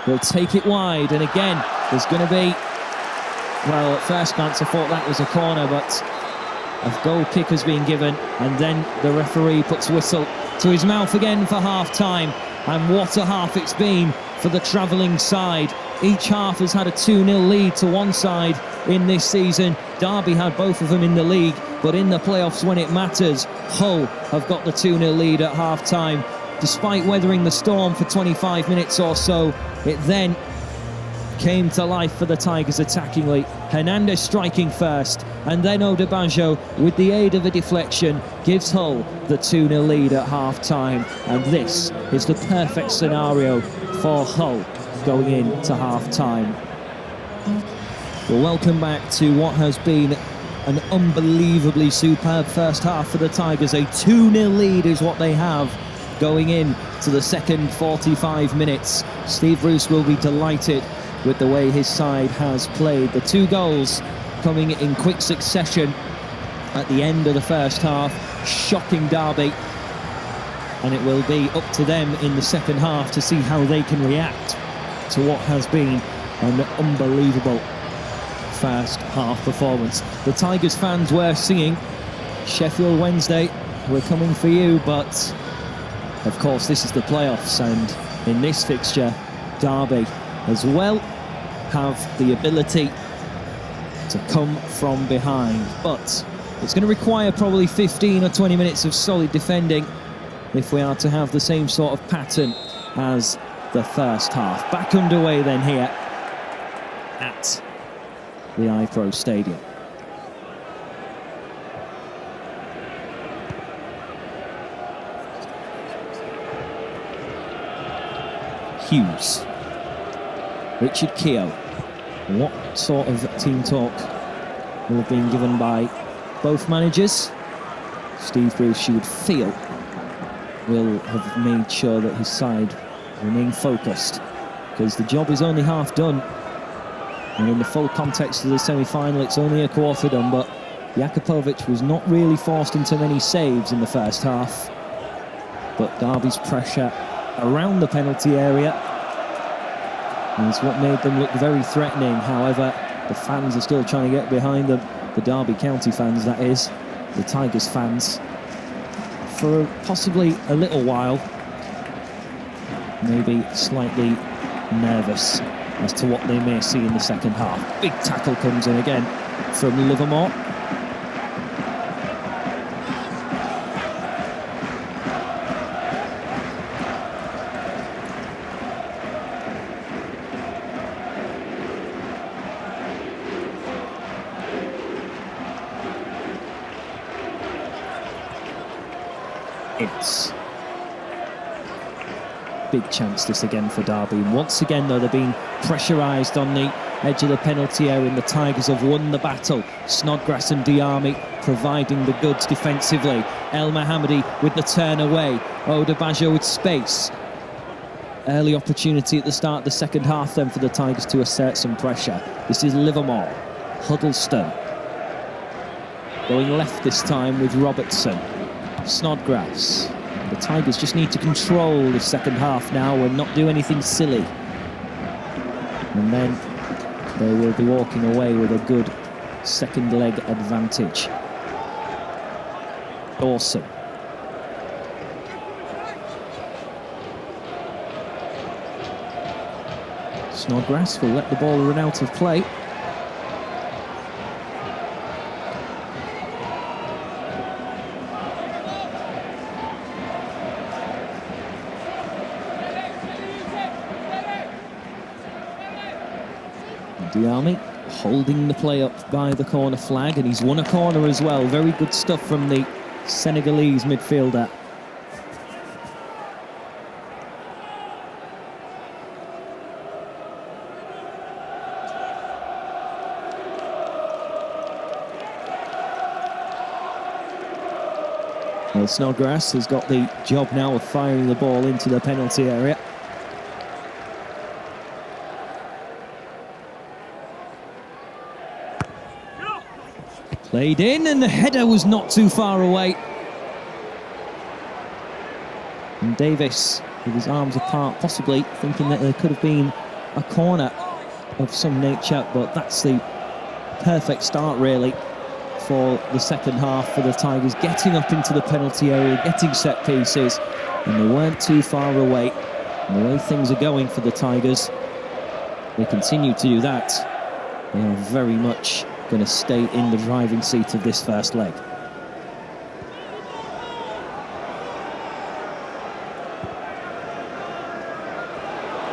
will take it wide, and again there's going to be, well, at first glance I thought that was a corner, but a goal kick has been given, and then the referee puts whistle to his mouth again for half-time. And what a half it's been for the travelling side. Each half has had a 2-0 lead to one side in this season. Derby had both of them in the league, but in the playoffs when it matters, Hull have got the 2-0 lead at half-time. Despite weathering the storm for 25 minutes or so, it then came to life for the Tigers attackingly. Hernandez striking first, and then Odebajo, with the aid of a deflection, gives Hull the 2-0 lead at half-time. And this is the perfect scenario for Hull going into half-time. Well, welcome back to what has been an unbelievably superb first half for the Tigers. A 2-0 lead is what they have going in to the second 45 minutes. Steve Bruce will be delighted with the way his side has played. The two goals coming in quick succession at the end of the first half, shocking Derby, and it will be up to them in the second half to see how they can react to what has been an unbelievable first half performance. The Tigers fans were singing Sheffield Wednesday, we're coming for you, but of course this is the playoffs, and in this fixture Derby as well have the ability to come from behind, but it's going to require probably 15 or 20 minutes of solid defending if we are to have the same sort of pattern as the first half. Back underway then here at the iPro Stadium. Hughes, Richard Keogh. What sort of team talk will have been given by both managers? Steve Bruce, you would feel, will have made sure that his side remain focused, because the job is only half done, and in the full context of the semi-final it's only a quarter done. But Jakupovic was not really forced into many saves in the first half, but Derby's pressure around the penalty area is what made them look very threatening. However, the fans are still trying to get behind them, the Derby County fans, that is, the Tigers fans, for possibly a little while, maybe slightly nervous as to what they may see in the second half. Big tackle comes in again from Livermore. It's big chance this again for Derby. Once again, though, they're being pressurised on the edge of the penalty area, and the Tigers have won the battle. Snodgrass and Diarmi providing the goods defensively. El Mohammadi with the turn away. Odebajo with space. early opportunity at the start of the second half then for the Tigers to assert some pressure. This is Livermore. Huddleston. Going left this time with Robertson. Snodgrass. The Tigers just need to control the second half now and not do anything silly. And then they will be walking away with a good second leg advantage. Dawson. Snodgrass will let the ball run out of play. Diame holding the play up by the corner flag, and he's won a corner as well. Very good stuff from the Senegalese midfielder. Well, Snodgrass has got the job now of firing the ball into the penalty area. Played in, and the header was not too far away. And Davis, with his arms apart, possibly thinking that there could have been a corner of some nature, but that's the perfect start, really, for the second half for the Tigers, getting up into the penalty area, getting set pieces, and they weren't too far away. And the way things are going for the Tigers, they continue to do that. They are very much going to stay in the driving seat of this first leg.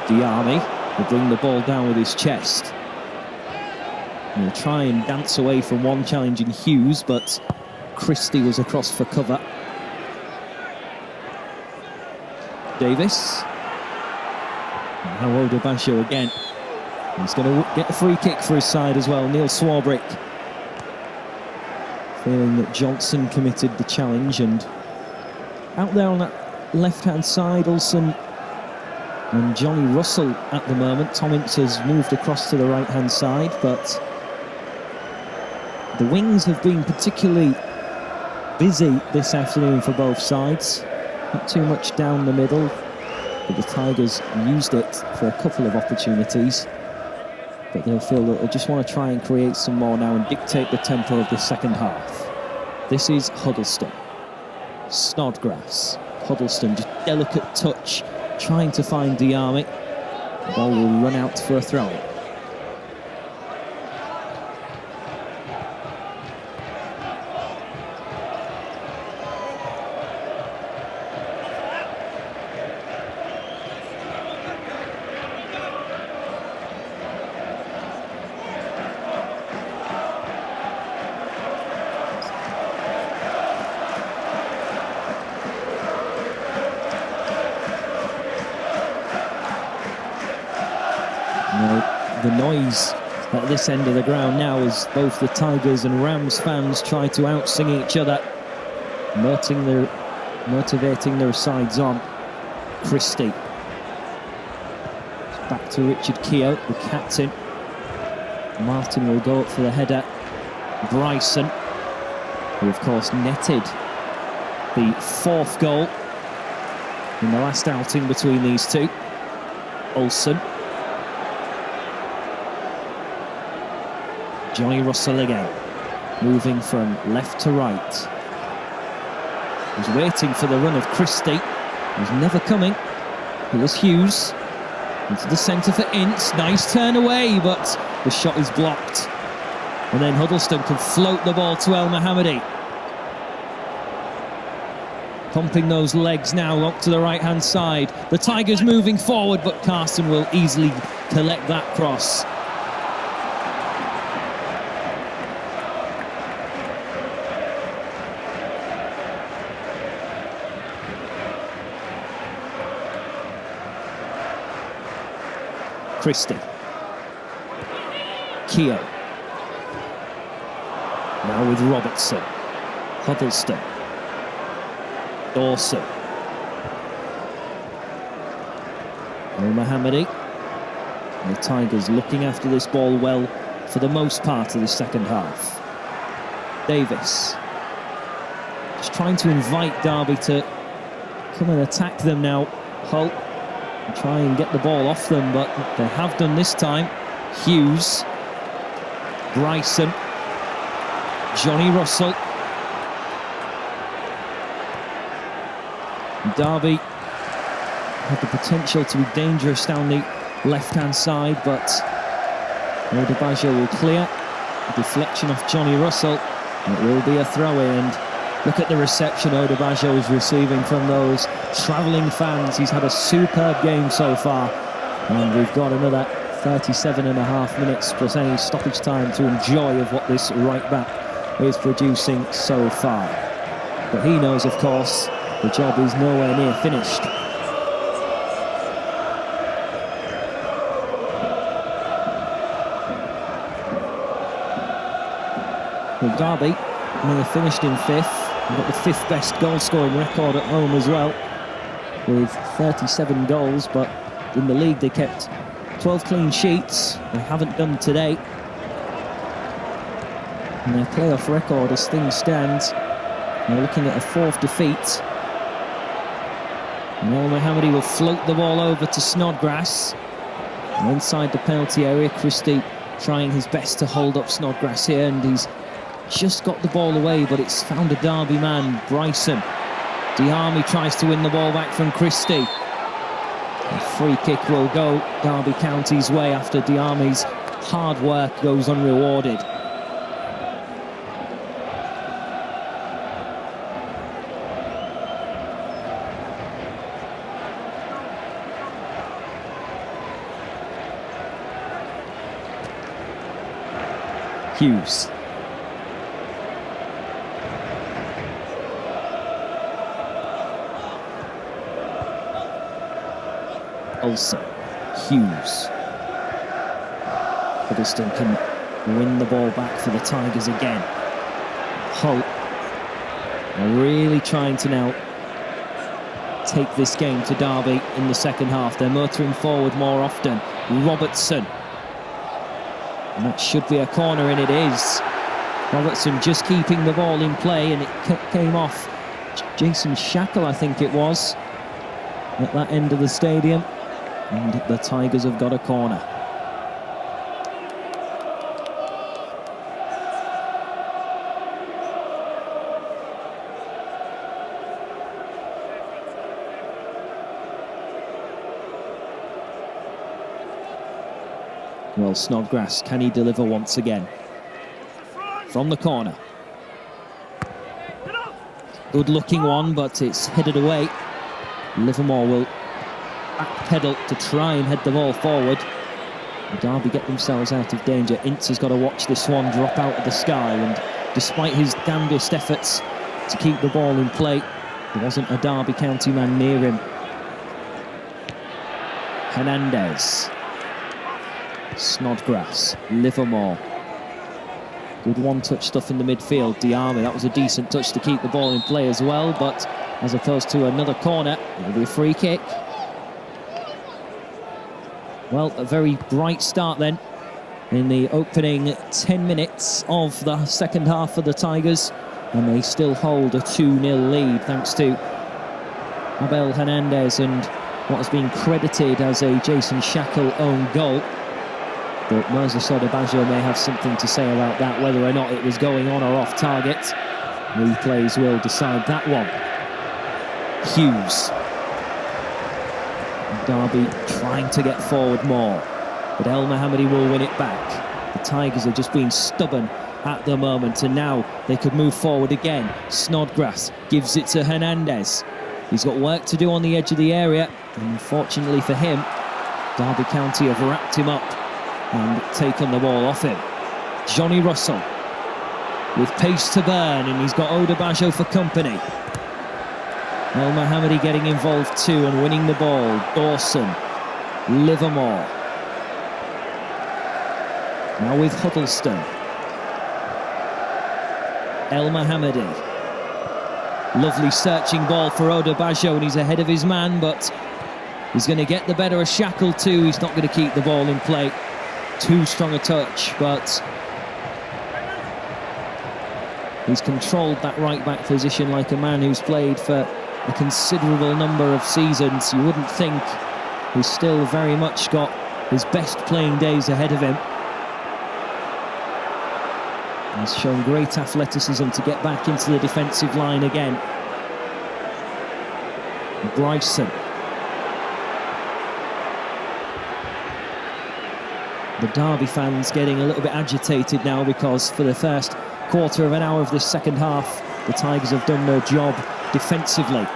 Diame will bring the ball down with his chest. He'll try and dance away from one challenging Hughes, but Christie was across for cover. Davis. Now Odobasho again. He's going to get a free kick for his side as well. Neil Swarbrick. Feeling that Johnson committed the challenge, and out there on that left-hand side, Ulson and Johnny Russell at the moment. Tom Ince has moved across to the right-hand side, but the wings have been particularly busy this afternoon for both sides. Not too much down the middle, but the Tigers used it for a couple of opportunities. But they'll feel that they just want to try and create some more now and dictate the tempo of this second half. This is Huddleston. Snodgrass. Huddleston, just delicate touch, trying to find Diame. The ball will run out for a throw-in. The noise at this end of the ground now as both the Tigers and Rams fans try to out-sing each other, motivating their sides on. Christie. Back to Richard Keogh, the captain. Martin will go up for the header. Bryson, who of course netted the fourth goal in the last outing between these two. Olsen. Johnny Russell again, moving from left to right. He's waiting for the run of Christie. He's never coming. It was Hughes. Into the centre for Ince. Nice turn away, but the shot is blocked. And then Huddleston can float the ball to El Mohammadi. Pumping those legs now up to the right-hand side. The Tigers moving forward, but Carson will easily collect that cross. Christie. Keogh. Now with Robertson. Huddleston. Dawson. El Mohammadi. And the Tigers looking after this ball well for the most part of the second half. Davis. Just trying to invite Derby to come and attack them now. Hull. And try and get the ball off them, but they have done this time. Hughes. Bryson. Johnny Russell. Derby had the potential to be dangerous down the left-hand side, but Odubajo will clear. A deflection off Johnny Russell. It will be a throw-in. And look at the reception Odubajo is receiving from those travelling fans. He's had a superb game so far. And we've got another 37.5 minutes plus any stoppage time to enjoy of what this right-back is producing so far. But he knows, of course, the job is nowhere near finished. Well, Derby may have finished in 5th. They've got the 5th best goal-scoring record at home as well, with 37 goals, but in the league they kept 12 clean sheets. They haven't done today. And their playoff record as things stand, they're looking at a 4th defeat. And El Mohammadi will float the ball over to Snodgrass. And inside the penalty area, Christie trying his best to hold up Snodgrass here, and he's just got the ball away, but it's found a Derby man, Bryson. Diame tries to win the ball back from Christie. A free kick will go Derby County's way after Diame's hard work goes unrewarded. Hughes. Olsen. Hughes. Huddleston can win the ball back for the Tigers again. Hull are really trying to now take this game to Derby in the second half. They're motoring forward more often. Robertson. And that should be a corner, and it is. Robertson just keeping the ball in play, and it came off Jason Shackle, I think it was, at that end of the stadium. And the Tigers have got a corner. Well, Snodgrass, can he deliver once again? From the corner. Good-looking one, but it's headed away. Livermore will backpedal to try and head the ball forward. Derby get themselves out of danger. Ince has got to watch this one drop out of the sky, and despite his damnedest efforts to keep the ball in play, there wasn't a Derby County man near him. Hernandez. Snodgrass. Livermore. Good one-touch stuff in the midfield. Diame, that was a decent touch to keep the ball in play as well, but as opposed to another corner, it'll be a free kick. Well, a very bright start then in the opening 10 minutes of the second half for the Tigers, and they still hold a 2-0 lead thanks to Abel Hernandez and what has been credited as a Jason Shackle own goal. But Moses Odubajo may have something to say about that, whether or not it was going on or off target. Replays will decide that one. Hughes. Derby trying to get forward more, but El Mohammadi will win it back. The Tigers are just being stubborn at the moment, and now they could move forward again. Snodgrass gives it to Hernandez. He's got work to do on the edge of the area, and unfortunately for him, Derby County have wrapped him up and taken the ball off him. Johnny Russell with pace to burn, and he's got Odubajo for company. El Mohammadi getting involved too and winning the ball. Dawson, Livermore. Now with Huddleston. El Mohammadi. Lovely searching ball for Odubajo, and he's ahead of his man, but He's going to get the better of Shackell too. He's not going to keep the ball in play. Too strong a touch, but he's controlled that right-back position like a man who's played for a considerable number of seasons. You wouldn't think. He's still very much got his best playing days ahead of him. He's shown great athleticism to get back into the defensive line again. Bryson. The Derby fans getting a little bit agitated now because for the first quarter of an hour of this second half, the Tigers have done their job defensively.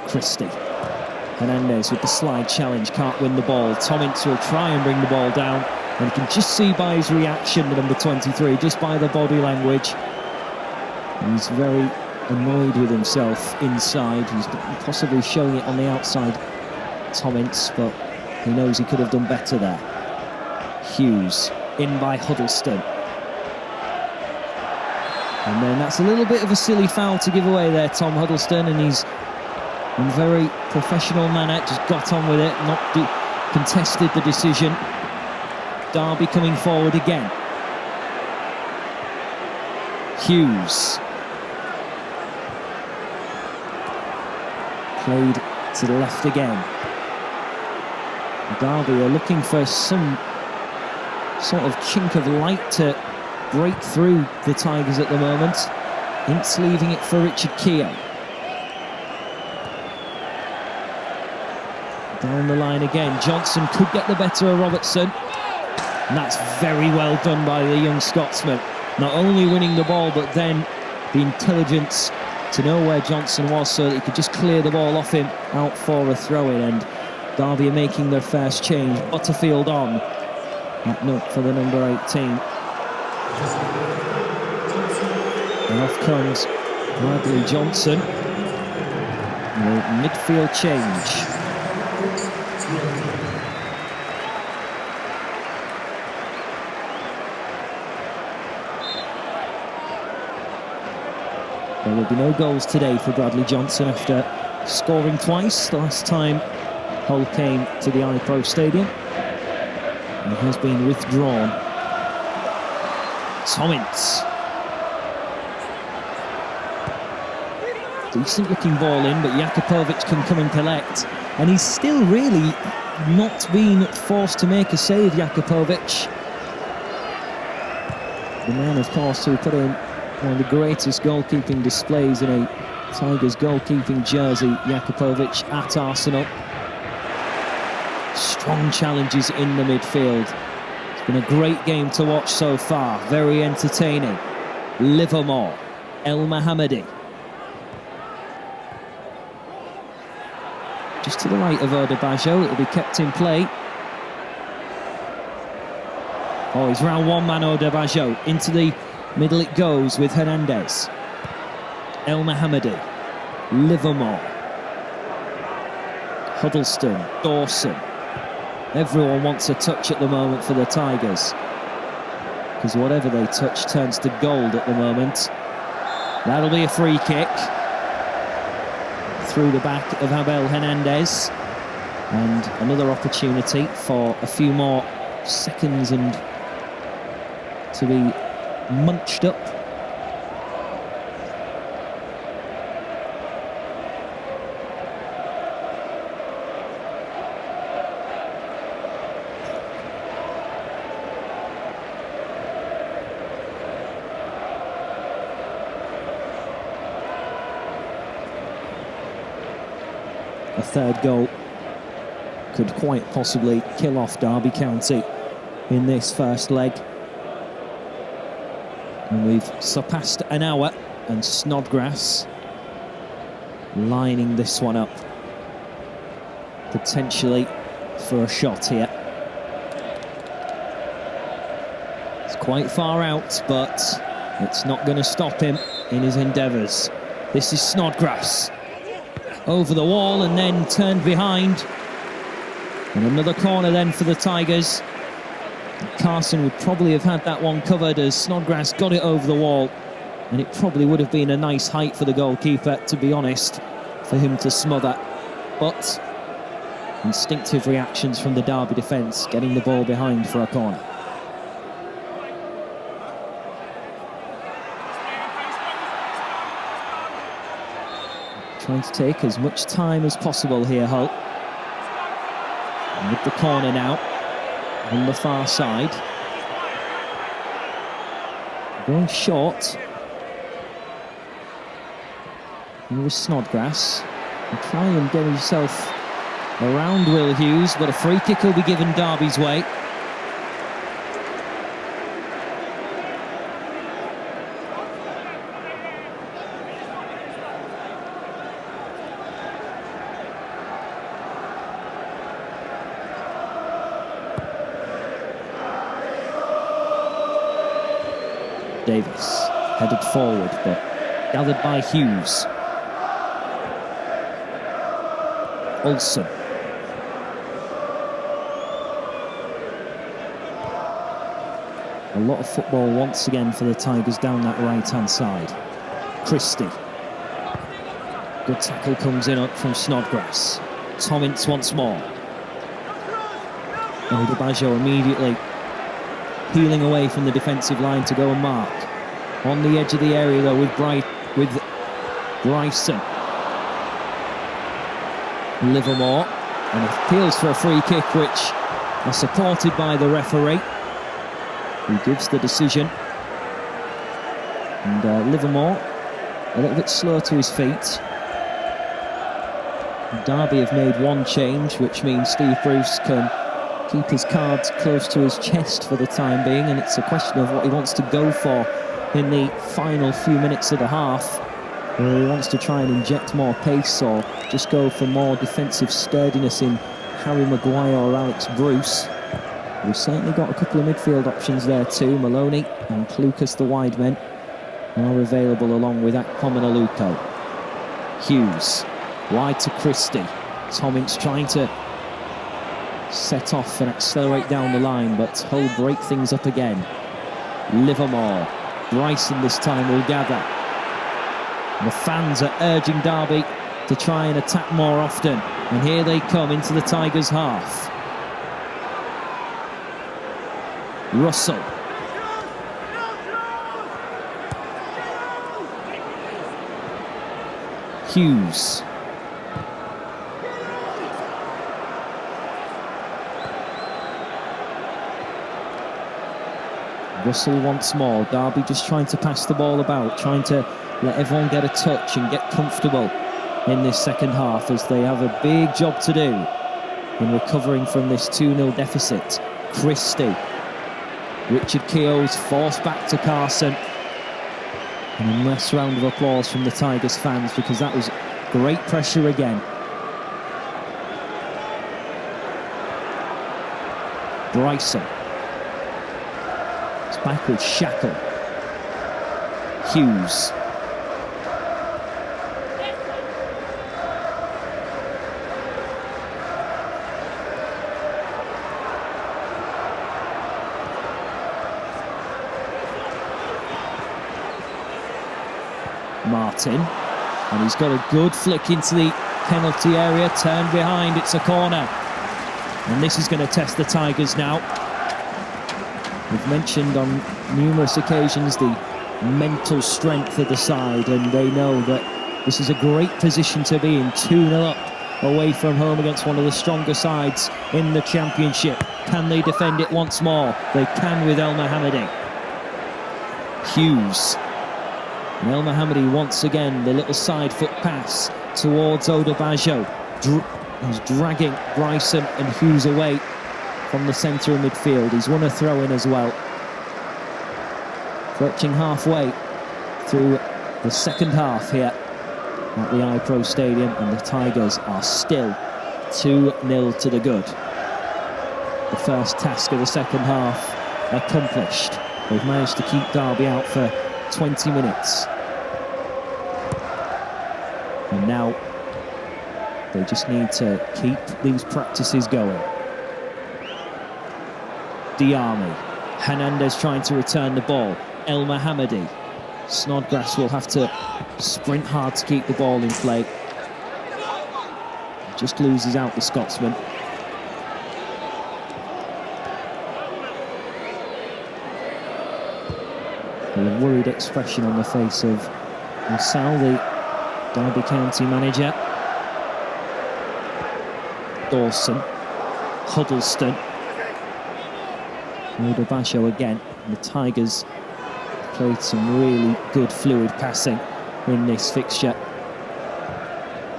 Christie. Hernandez with the slide challenge, can't win the ball. Tominc will try and bring the ball down, and you can just see by his reaction, the number 23, just by the body language. He's very annoyed with himself inside. He's possibly showing it on the outside, Tominc, but he knows he could have done better there. Hughes in by Huddleston. And then that's a little bit of a silly foul to give away there, Tom Huddleston, and he's in very professional manner just got on with it, not contested the decision. Derby coming forward again. Hughes. Played to the left again. Derby are looking for some sort of chink of light to break through the Tigers at the moment. Ince leaving it for Richard Keogh. Down the line again. Johnson could get the better of Robertson. And that's very well done by the young Scotsman. Not only winning the ball, but then the intelligence to know where Johnson was so that he could just clear the ball off him out for a throw-in. And Derby are making their first change. Butterfield on. Up for the number 18. And off comes Bradley Johnson. The midfield change. There will be no goals today for Bradley Johnson after scoring twice. The last time Hull came to the iPro Stadium. And he has been withdrawn. Tominc. Decent looking ball in, but Jakupovic can come and collect. And he's still really not been forced to make a save, Jakupovic. The man, of course, who put in one of the greatest goalkeeping displays in a Tigers goalkeeping jersey, Jakupovic at Arsenal. Strong challenges in the midfield. It's been a great game to watch so far, very entertaining. Livermore, El Mohammadi. Just to the right of Odebajo, it'll be kept in play. Oh, he's round one man, Odebajo. Into the middle it goes with Hernandez. El Mohammadi. Livermore. Huddleston. Dawson. Everyone wants a touch at the moment for the Tigers, because whatever they touch turns to gold at the moment. That'll be a free kick. Through the back of Abel Hernandez. And another opportunity for a few more seconds and to be munched up. A third goal could quite possibly kill off Derby County in this first leg. And we've surpassed an hour, and Snodgrass lining this one up, potentially for a shot here. It's quite far out, but it's not going to stop him in his endeavours. This is Snodgrass. Over the wall and then turned behind. And another corner then for the Tigers. Carson would probably have had that one covered as Snodgrass got it over the wall. And it probably would have been a nice height for the goalkeeper, to be honest, for him to smother. But instinctive reactions from the Derby defence, getting the ball behind for a corner. Trying to take as much time as possible here, Hull. And with the corner now, on the far side. Going short. Here was Snodgrass. And try and get himself around Will Hughes, but a free kick will be given Derby's way. Davis headed forward, but gathered by Hughes. Olsen. A lot of football once again for the Tigers down that right-hand side. Christie. Good tackle comes in up from Snodgrass. Tomins once more. Odebajo immediately peeling away from the defensive line to go and mark. On the edge of the area though with Bryson. Livermore, and appeals for a free kick which are supported by the referee, who gives the decision. And Livermore a little bit slow to his feet. Derby have made one change, which means Steve Bruce can keep his cards close to his chest for the time being, and it's a question of what he wants to go for in the final few minutes of the half. Whether he wants to try and inject more pace or just go for more defensive sturdiness in Harry Maguire or Alex Bruce. We've certainly got a couple of midfield options there too. Maloney and Lucas, the wide men, are available along with Akpom and Aluko. Hughes, wide to Christie. Tomins trying to set off and accelerate down the line, but Hull break things up again. Livermore, Bryson this time will gather. The fans are urging Derby to try and attack more often, and here they come into the Tigers' half. Russell. Hughes. Russell once more. Derby just trying to pass the ball about, trying to let everyone get a touch and get comfortable in this second half, as they have a big job to do in recovering from this 2-0 deficit. Christie. Richard Keogh's forced back to Carson. And a nice round of applause from the Tigers fans, because that was great pressure again. Bryson. It's back with Shackle. Hughes. Martin, and he's got a good flick into the penalty area, turned behind, it's a corner, and this is going to test the Tigers now. We've mentioned on numerous occasions the mental strength of the side, and they know that this is a great position to be in, 2-0 up away from home against one of the stronger sides in the Championship. Can they defend it once more? They can with El Mohammadi. Hughes. And El Mohammadi once again, the little side foot pass towards Odebajo. He's dragging Bryson and Hughes away from the centre of midfield. He's won a throw-in as well. Approaching halfway through the second half here at the iPro Stadium, and the Tigers are still 2-0 to the good. The first task of the second half accomplished. They've managed to keep Derby out for 20 minutes. And now they just need to keep these practices going. Diarmi. Hernandez trying to return the ball. El Mohammadi. Snodgrass will have to sprint hard to keep the ball in play. Just loses out the Scotsman. A worried expression on the face of Sal, the Derby County manager. Dawson. Huddleston. Odebajo again. The Tigers played some really good fluid passing in this fixture.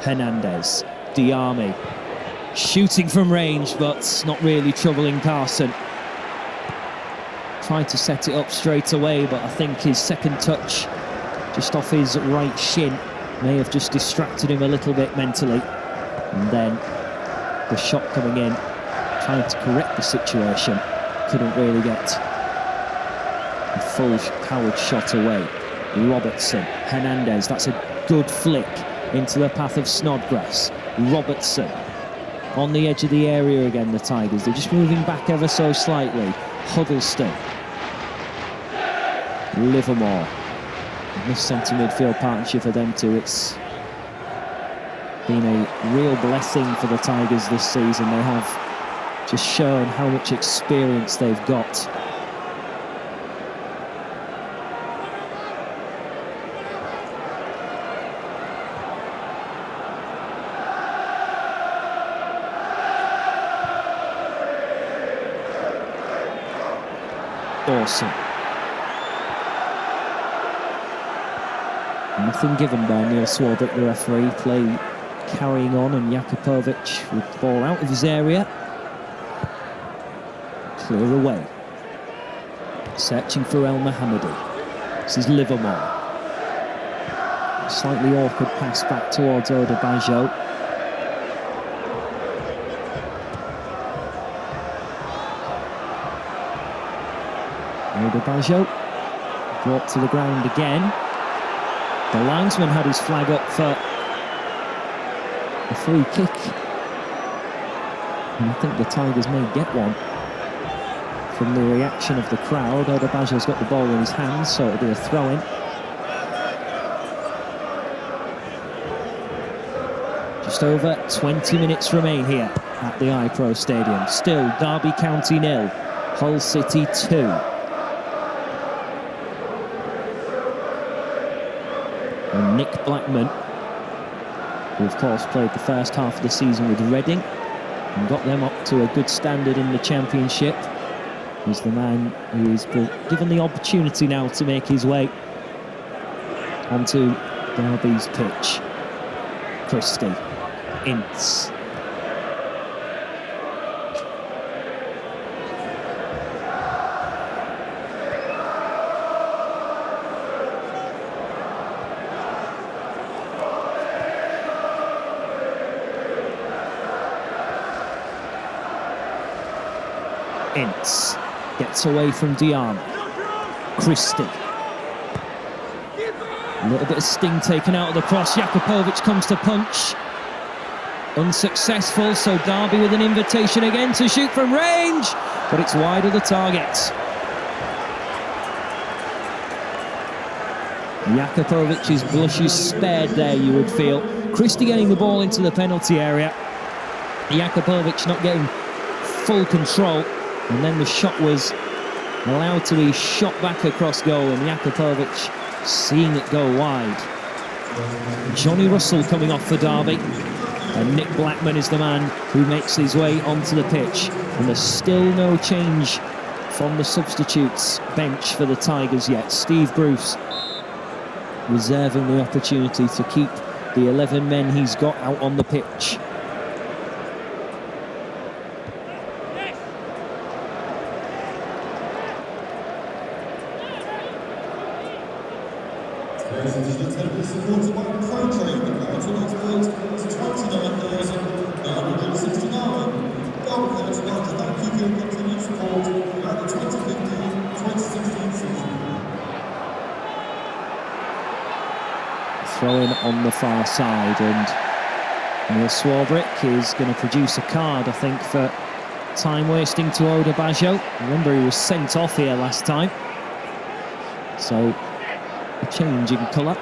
Hernandez. Diarmi. Shooting from range, but not really troubling Carson. Tried to set it up straight away, but I think his second touch just off his right shin may have just distracted him a little bit mentally. And then the shot coming in, trying to correct the situation, couldn't really get a full powered shot away. Robertson, Hernandez, that's a good flick into the path of Snodgrass. Robertson on the edge of the area again, the Tigers. They're just moving back ever so slightly. Huddleston. Livermore. This centre midfield partnership for them two, it's been a real blessing for the Tigers this season. They have just shown how much experience they've got. Dawson. Nothing given by Neil Swarbrick, the referee. Play carrying on, and Jakupovic with the ball out of his area. Clear away. Searching for El Mohammadi. This is Livermore. Slightly awkward pass back towards Odebajo. Odebajo brought to the ground again. The linesman had his flag up for a free kick. And I think the Tigers may get one from the reaction of the crowd. Odebajo's got the ball in his hands, so it'll be a throw-in. Just over 20 minutes remain here at the iPro Stadium. Still Derby County 0, Hull City 2. And Nick Blackman, who of course played the first half of the season with Reading and got them up to a good standard in the Championship, is the man who is given the opportunity now to make his way onto Derby's pitch. Christie, Ince. Ince gets away from Diarmi. Christie. A little bit of sting taken out of the cross. Jakupovic comes to punch. Unsuccessful, so Derby with an invitation again to shoot from range, but it's wide of the target. Jakupovic's blushes spared there, you would feel. Christie getting the ball into the penalty area. Jakupovic not getting full control. And then the shot was allowed to be shot back across goal, and Jakupovic seeing it go wide. Johnny Russell coming off for Derby, and Nick Blackman is the man who makes his way onto the pitch. And there's still no change from the substitutes bench for the Tigers yet. Steve Bruce reserving the opportunity to keep the 11 men he's got out on the pitch. Ladies and gentlemen, supported by ProTrade, the Marathon Expert is 29,969. Derby County United thank you for your continued support throughout the 2015-2016 season. Throw in on the far side, and Neil Swarbrick is going to produce a card, I think, for time wasting to Oda Baggio. Remember, he was sent off here last time. So, a change in colour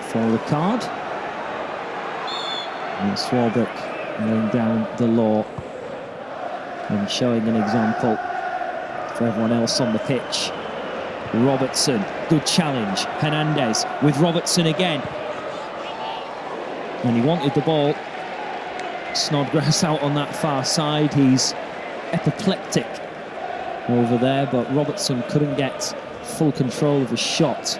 for the card. And Swarbrick laying down the law and showing an example for everyone else on the pitch. Robertson, good challenge. Hernandez with Robertson again. And he wanted the ball. Snodgrass out on that far side. He's apoplectic over there, but Robertson couldn't get full control of his shot.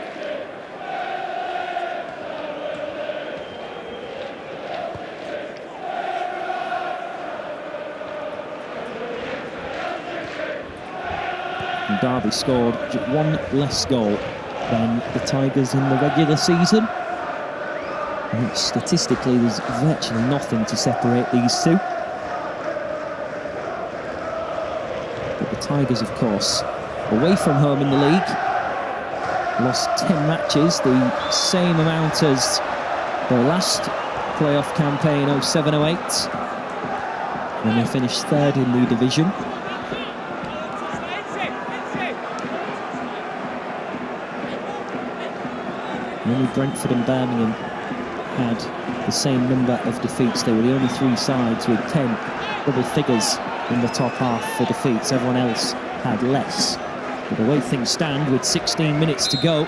And Derby scored just one less goal than the Tigers in the regular season. And statistically, there's virtually nothing to separate these two. But the Tigers, of course, away from home in the league, lost 10 matches, the same amount as their last playoff campaign, 07-08, when they finished third in the division. Only Brentford and Birmingham had the same number of defeats. They were the only three sides with 10 double figures in the top half for defeats. Everyone else had less. But the way things stand, with 16 minutes to go,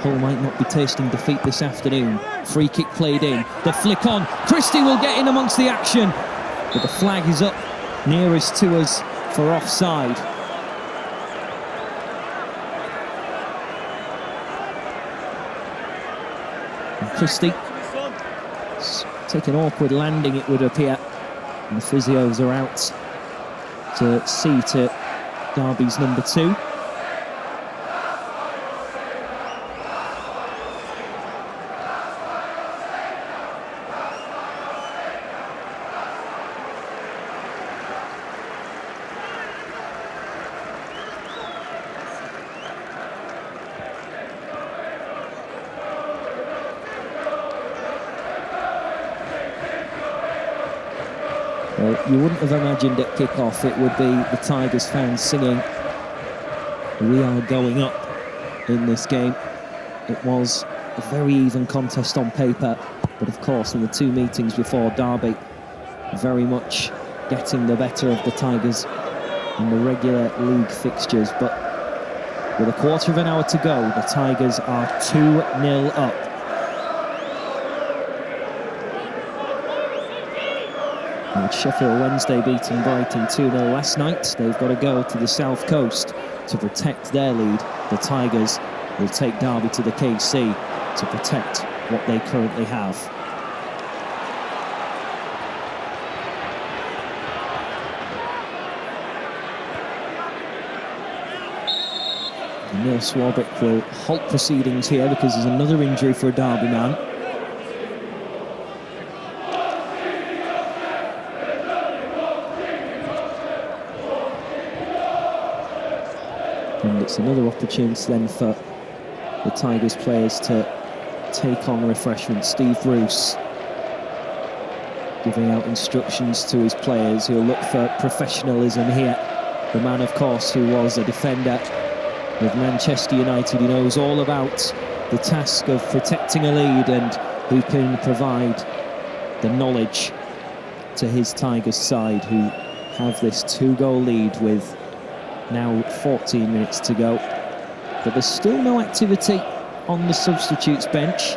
Hull might not be tasting defeat this afternoon. Free kick played in, the flick on. Christie will get in amongst the action, but the flag is up nearest to us for offside. Christie take an awkward landing, it would appear, and the physios are out to see to Derby's number 2. Well, you wouldn't have imagined at kick-off it would be the Tigers fans singing "We are going up" in this game. It was a very even contest on paper, but of course in the 2 meetings before, Derby very much getting the better of the Tigers in the regular league fixtures. But with a quarter of an hour to go, the Tigers are 2-0 up. Sheffield Wednesday beating Brighton 2-0 last night. They've got to go to the South Coast to protect their lead. The Tigers will take Derby to the KC to protect what they currently have. Neil Swarbrick will halt proceedings here because there's another injury for a Derby man. And it's another opportunity then for the Tigers players to take on refreshment. Steve Bruce giving out instructions to his players. He'll look for professionalism here. The man, of course, who was a defender with Manchester United. He knows all about the task of protecting a lead and who can provide the knowledge to his Tigers side, who have this 2-goal lead with now 14 minutes to go. But there's still no activity on the substitutes bench.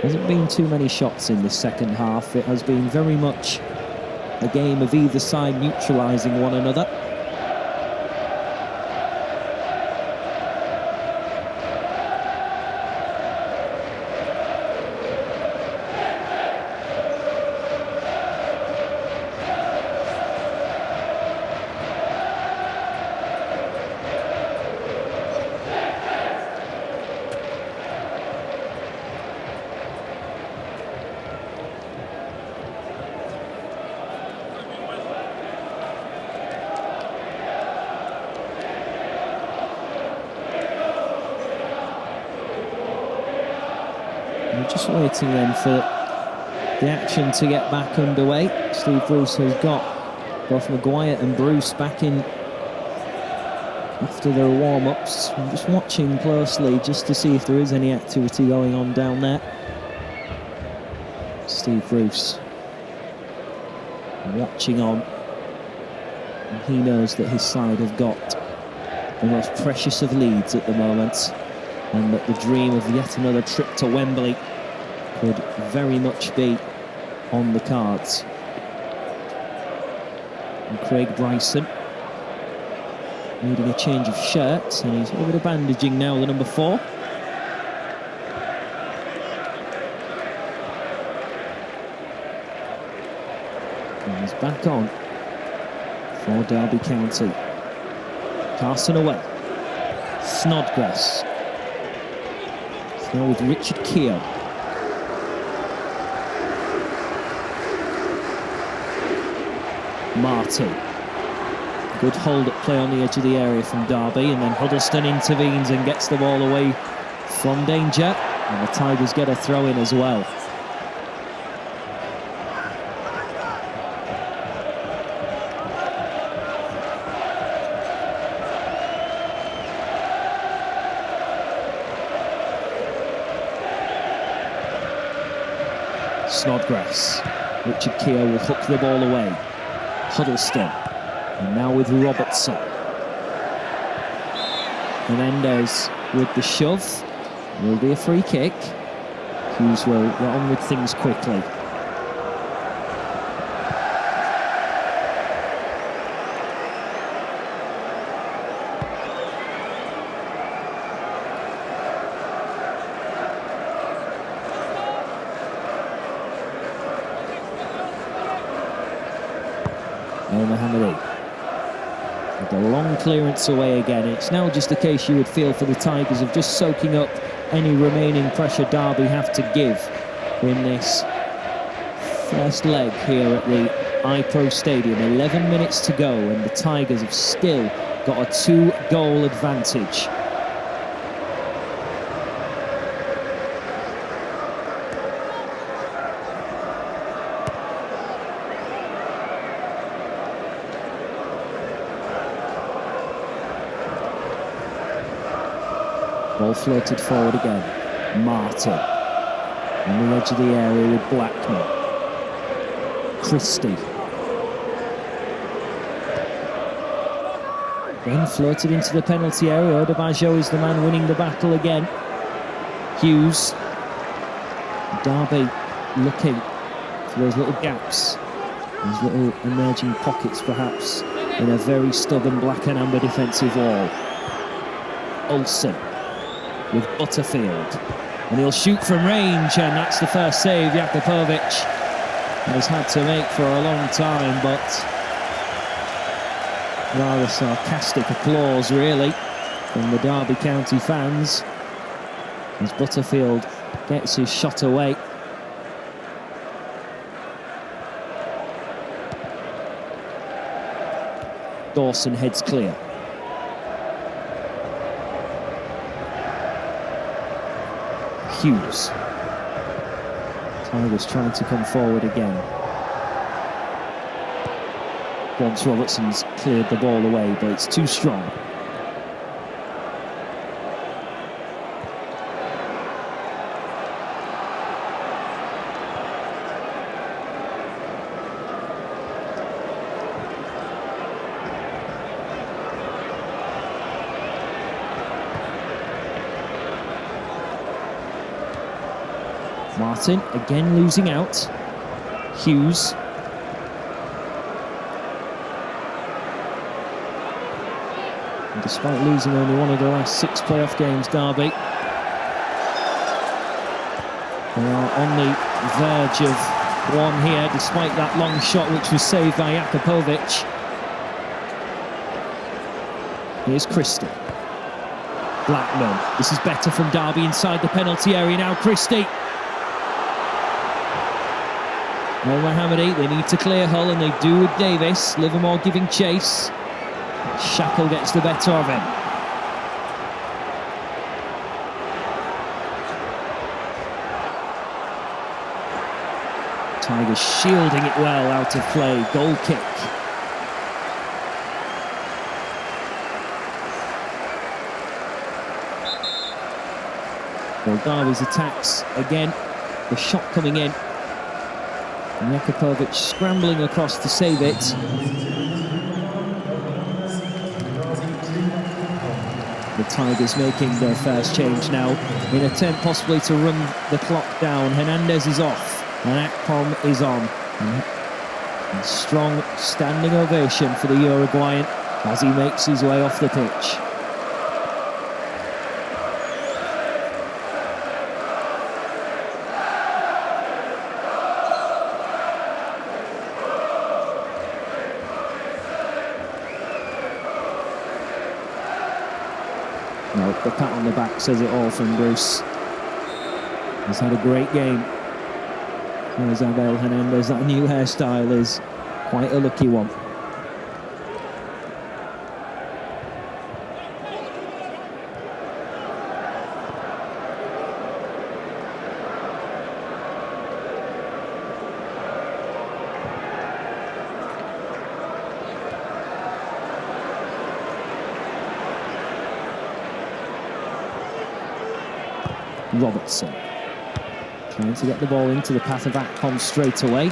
Hasn't been too many shots in this second half. It has been very much a game of either side neutralising one another. Just waiting then for the action to get back underway. Steve Bruce has got both Maguire and Bruce back in after their warm-ups. I'm just watching closely just to see if there is any activity going on down there. Steve Bruce watching on, and he knows that his side have got the most precious of leads at the moment, and that the dream of yet another trip to Wembley could very much be on the cards. And Craig Bryson needing a change of shirts, and he's over the bandaging now, the number 4. And he's back on for Derby County. Carson away. Snodgrass. It's now with Richard Keogh. Martin. Good hold at play on the edge of the area from Derby, and then Huddleston intervenes and gets the ball away from danger, and the Tigers get a throw in as well. Snodgrass. Richard Keogh will hook the ball away. Huddleston. And now with Robertson. Menendez with the shove. Will be a free kick. Hughes will get on with things quickly. El Mohammadi. With a long clearance away again. It's now just a case, you would feel, for the Tigers of just soaking up any remaining pressure Derby have to give in this first leg here at the iPro Stadium. 11 minutes to go, and the Tigers have still got a 2-goal advantage. Ball floated forward again. Martin on the edge of the area with Blackman. Christie. Then floated into the penalty area. Odebajo is the man winning the battle again. Hughes. Derby looking for those little gaps, those little emerging pockets perhaps in a very stubborn black and amber defensive wall. Olsen with Butterfield, and he'll shoot from range, and that's the first save Jakupovic has had to make for a long time, but rather sarcastic applause really from the Derby County fans as Butterfield gets his shot away. Dawson heads clear. Hughes. Tigers trying to come forward again. Once Robertson's cleared the ball away, but it's too strong. Martin again losing out. Hughes. And despite losing only one of the last 6 playoff games, Derby, they are on the verge of one here, despite that long shot which was saved by Jakupovic. Here's Christie. Blackman. This is better from Derby inside the penalty area now. Christie. El Mohammadi, they need to clear Hull, and they do with Davis. Livermore giving chase. Shackle gets the better of him. Tigers shielding it well out of play. Goal kick. Well, Derby's attacks again. The shot coming in. And Jakupovic scrambling across to save it. The Tigers making their first change now in an attempt possibly to run the clock down. Hernandez is off and Akpom is on. And strong standing ovation for the Uruguayan as he makes his way off the pitch. No, the pat on the back says it all from Bruce. He's had a great game. There's Abel Hernandez. That new hairstyle is quite a lucky one. Robertson trying to get the ball into the path of Akpom straight away.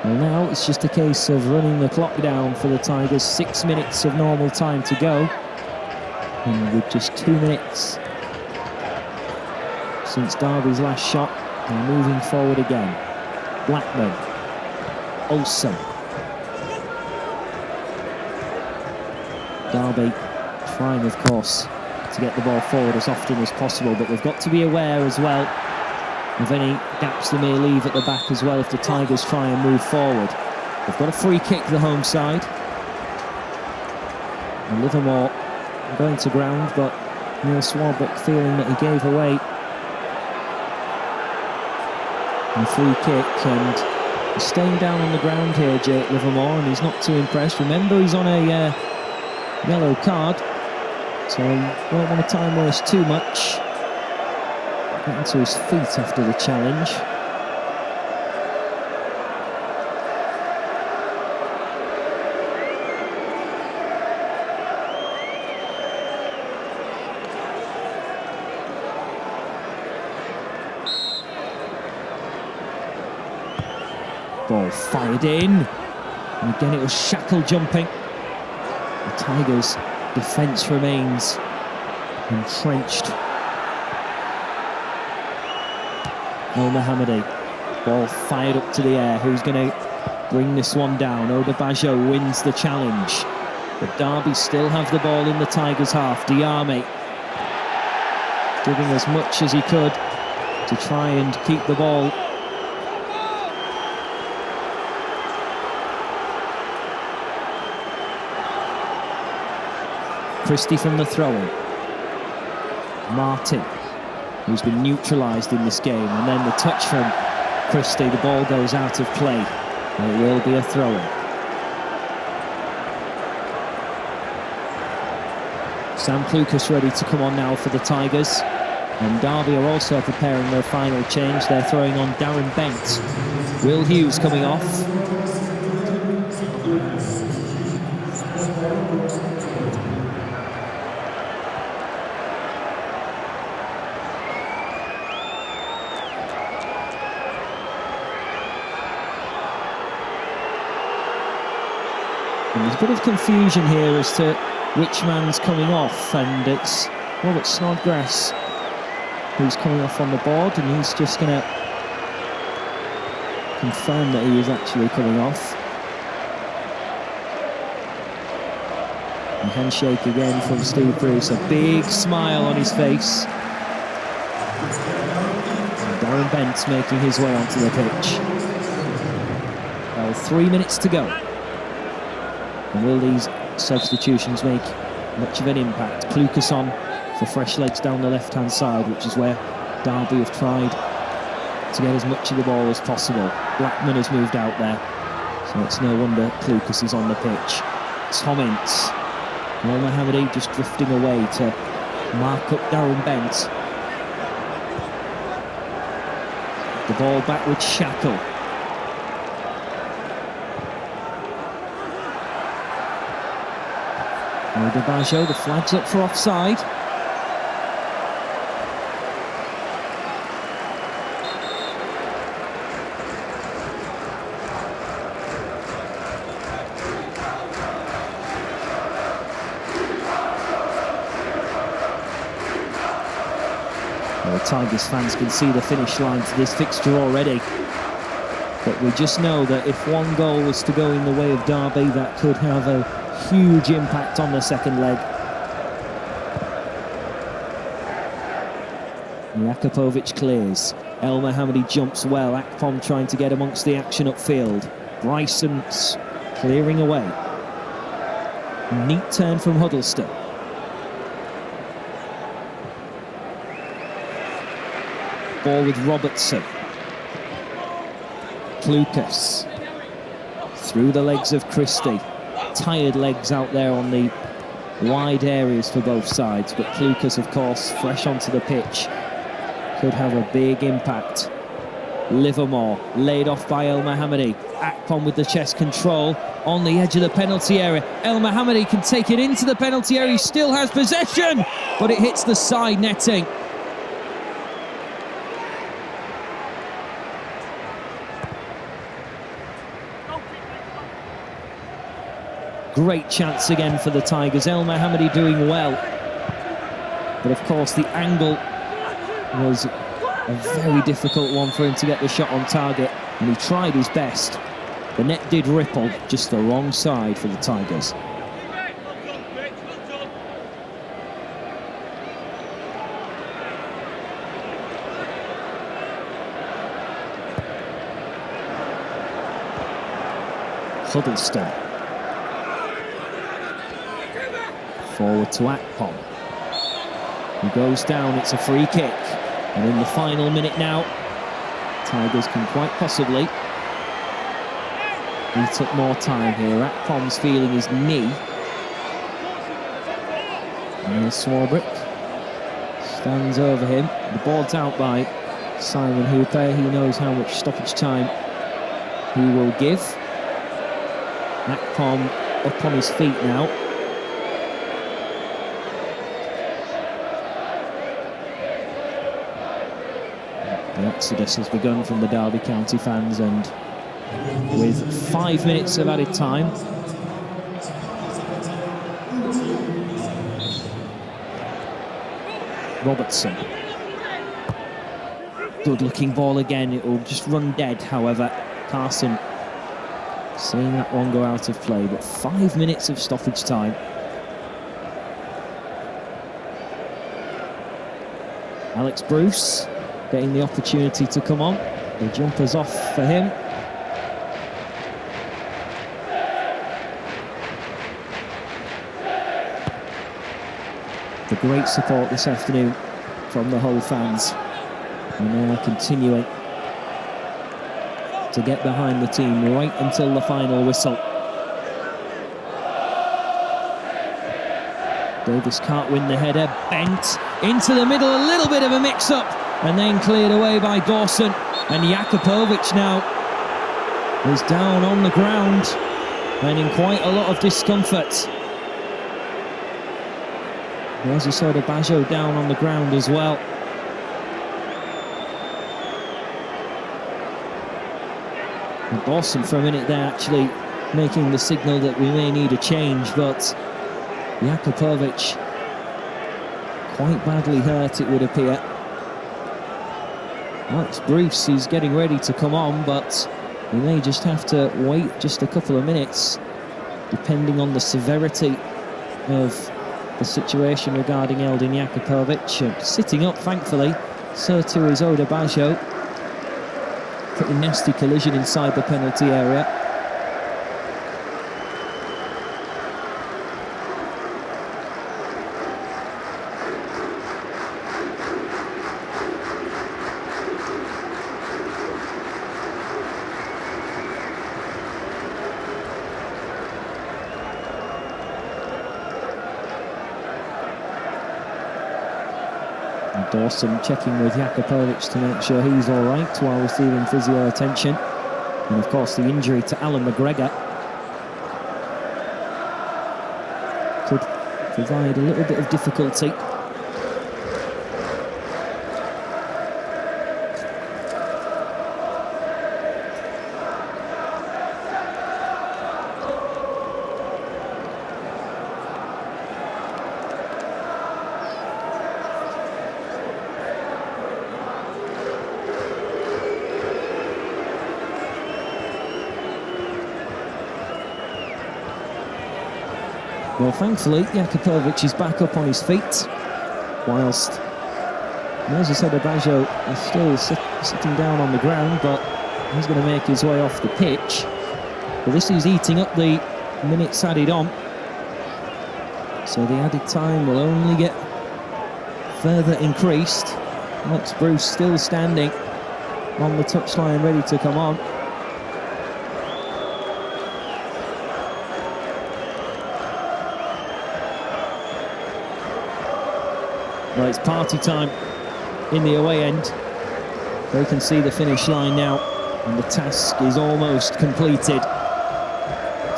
Well, now it's just a case of running the clock down for the Tigers. 6 minutes of normal time to go. And with just 2 minutes since Derby's last shot, they're moving forward again. Blackman. Olsen. Derby trying, of course, to get the ball forward as often as possible, but they've got to be aware as well of any gaps they may leave at the back as well if the Tigers try and move forward. They've got a free kick, the home side. And Livermore going to ground, but Neil Swarbrick feeling that he gave away a free kick, and he's staying down on the ground here, Jake Livermore, and he's not too impressed. Remember, he's on a yellow card, so he won't want to time waste too much. Getting to his feet after the challenge. Ball fired in. And again it was Shackle jumping. The Tigers' defence remains entrenched. El Mohammadi, ball fired up to the air. Who's going to bring this one down? Odebajo wins the challenge. But Derby still have the ball in the Tigers' half. Diame giving as much as he could to try and keep the ball. Christie from the throw-in. Martin, who's been neutralised in this game, and then the touch from Christie, the ball goes out of play, and it will be a throw-in. Sam Clucas ready to come on now for the Tigers, and Derby are also preparing their final change. They're throwing on Darren Bent. Will Hughes coming off. And there's a bit of confusion here as to which man's coming off, and it's Robert Snodgrass who's coming off on the board, and he's just going to confirm that he is actually coming off. And handshake again from Steve Bruce, a big smile on his face. And Darren Bent making his way onto the pitch. Well, 3 minutes to go. And will these substitutions make much of an impact? Clucas on for fresh legs down the left-hand side, which is where Derby have tried to get as much of the ball as possible. Blackman has moved out there, so it's no wonder Clucas is on the pitch. Tom Ince. El Mohammadi just drifting away to mark up Darren Bent. The ball back with Shackle. Oda Baggio, the flag's up for offside. Well, Tigers fans can see the finish line to this fixture already. But we just know that if one goal was to go in the way of Derby, that could have a huge impact on the second leg. Jakupovic clears. El Mohammadi jumps well. Akpom trying to get amongst the action upfield. Bryson's clearing away. Neat turn from Huddleston. Ball with Robertson. Clucas. Through the legs of Christie. Tired legs out there on the wide areas for both sides, but Clucas, of course, fresh onto the pitch, could have a big impact. Livermore laid off by El Mohammadi. Akpom with the chest control on the edge of the penalty area. El Mohammadi can take it into the penalty area. He still has possession, but it hits the side netting. Great chance again for the Tigers. El Mohammadi doing well. But of course the angle was a very difficult one for him to get the shot on target, and he tried his best. The net did ripple, just the wrong side for the Tigers. Huddleston. Forward to Akpom. He goes down, it's a free kick. And in the final minute now, Tigers can quite possibly eat up more time here. Akpom's feeling his knee. And Swarbrick stands over him. The ball's out by Simon Hooper. He knows how much stoppage time he will give. Akpom up on his feet now. The exodus has begun from the Derby County fans, and with 5 minutes of added time, Robertson. Good looking ball again, it will just run dead, however. Carson seeing that one go out of play, but 5 minutes of stoppage time. Alex Bruce getting the opportunity to come on. The jumper's off for him. The great support this afternoon from the Hull fans. And they are continuing to get behind the team right until the final whistle. Davis can't win the header. Bent into the middle, a little bit of a mix-up, and then cleared away by Dawson. And Jakupovic now is down on the ground and in quite a lot of discomfort. There's a sort of Baggio down on the ground as well. And Dawson for a minute there actually making the signal that we may need a change, but Jakupovic quite badly hurt, it would appear. Alex Bruce is getting ready to come on, but we may just have to wait just a couple of minutes, depending on the severity of the situation regarding Eldin Jakupovic. Sitting up, thankfully, so too is Oda Baggio. Pretty nasty collision inside the penalty area. Dawson checking with Jakupovic to make sure he's all right while receiving physio attention. And of course the injury to Alan McGregor could provide a little bit of difficulty. Well, thankfully, Jakupovic is back up on his feet, whilst Moses Oda Baggio is still sitting down on the ground, but he's going to make his way off the pitch. But this is eating up the minutes added on, so the added time will only get further increased. Alex Bruce still standing on the touchline, ready to come on. Well, it's party time in the away end. They can see the finish line now, and the task is almost completed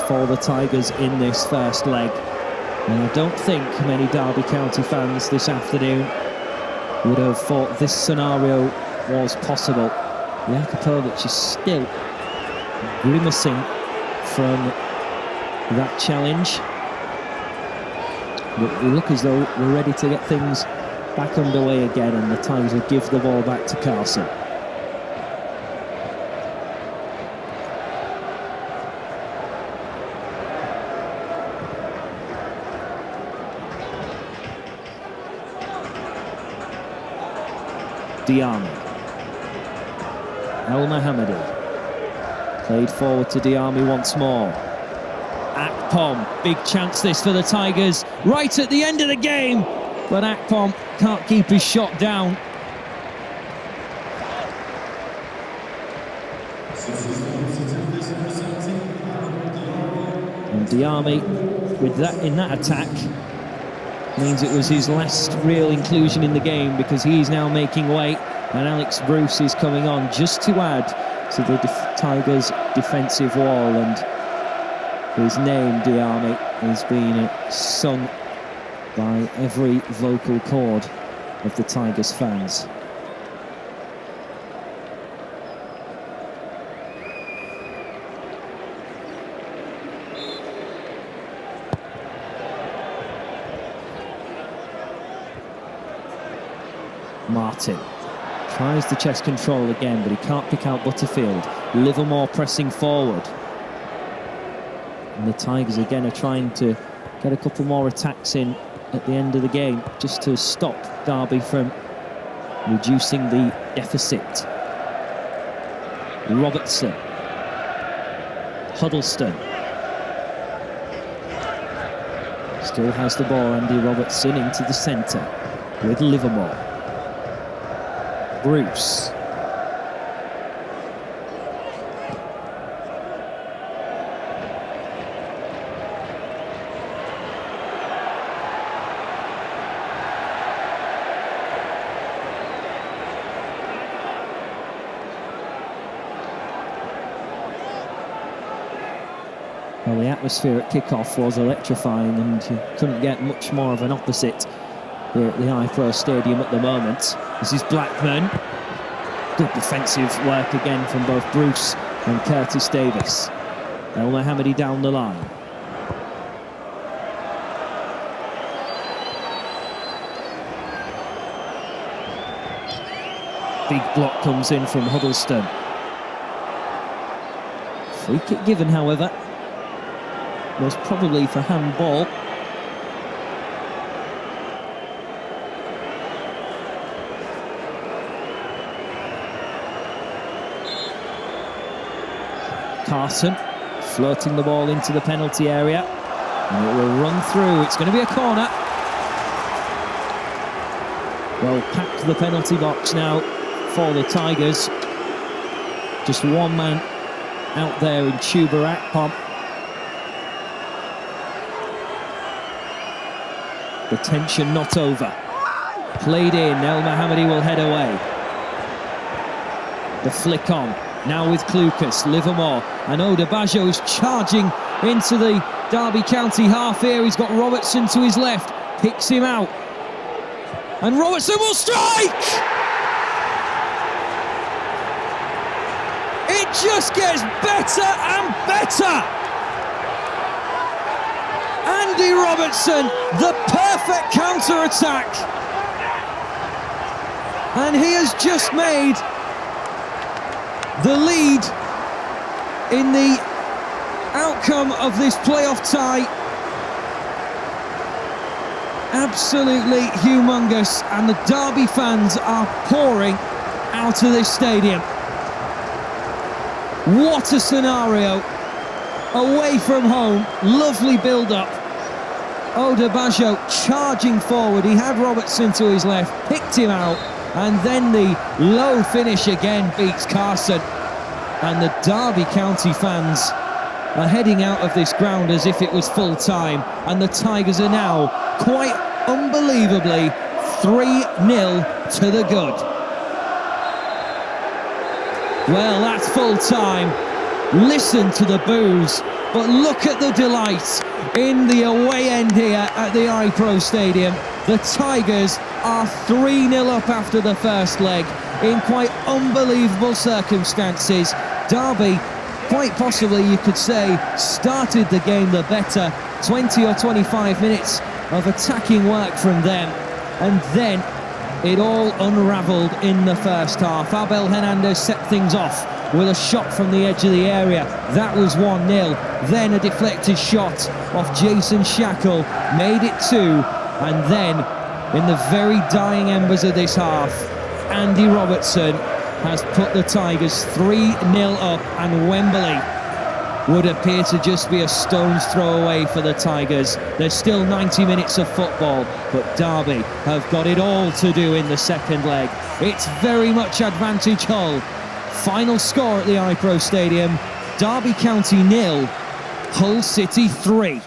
for the Tigers in this first leg. And I don't think many Derby County fans this afternoon would have thought this scenario was possible. Jakupovic is still grimacing from that challenge. But we look as though we're ready to get things back underway again, and the Tigers will give the ball back to Carson. Diame. El Mohammadi. Played forward to Diame once more. Akpom. Big chance this for the Tigers. Right at the end of the game. But Akpom can't keep his shot down. And Diame, with that in that attack, means it was his last real inclusion in the game, because he's now making way, and Alex Bruce is coming on just to add to the Tigers' defensive wall. And his name, Diame, has been sung by every vocal cord of the Tigers fans. Martin tries the chest control again, but he can't pick out Butterfield. Livermore pressing forward. And the Tigers again are trying to get a couple more attacks in at the end of the game, just to stop Derby from reducing the deficit. Robertson. Huddleston. Still has the ball, Andy Robertson into the centre with Livermore. Bruce. Well, the atmosphere at kickoff was electrifying, and you couldn't get much more of an opposite here at the iPro Stadium at the moment. This is Blackman. Good defensive work again from both Bruce and Curtis Davis. El Mohammadi down the line. Big block comes in from Huddleston. Free kick given, however. Most probably for handball. Carson floating the ball into the penalty area. And it will run through. It's going to be a corner. Well, packed the penalty box now for the Tigers. Just one man out there in Chuba Akpom. The tension not over. Played in, El Mohammadi will head away. The flick on, now with Clucas, Livermore, and Odebajo is charging into the Derby County half here. He's got Robertson to his left, picks him out. And Robertson will strike! It just gets better and better! Andy Robertson, the perfect counter-attack. And he has just made the lead in the outcome of this playoff tie absolutely humongous, and the Derby fans are pouring out of this stadium. What a scenario! Away from home, lovely build-up. Odebajo charging forward, he had Robertson to his left, picked him out, and then the low finish again beats Carson. And the Derby County fans are heading out of this ground as if it was full time, and the Tigers are now, quite unbelievably, 3-0 to the good. Well, that's full time. Listen to the boos, but look at the delight in the away end here at the iPro Stadium. The Tigers are 3-0 up after the first leg in quite unbelievable circumstances. Derby, quite possibly you could say, started the game the better. 20 or 25 minutes of attacking work from them, and then it all unravelled in the first half. Abel Hernandez set things off with a shot from the edge of the area. That was 1-0. Then a deflected shot off Jason Shackle made it 2, and then in the very dying embers of this half, Andy Robertson has put the Tigers 3-0 up, and Wembley would appear to just be a stone's throw away for the Tigers. There's still 90 minutes of football, but Derby have got it all to do in the second leg. It's very much advantage Hull. Final score at the iPro Stadium, Derby County 0, Hull City 3.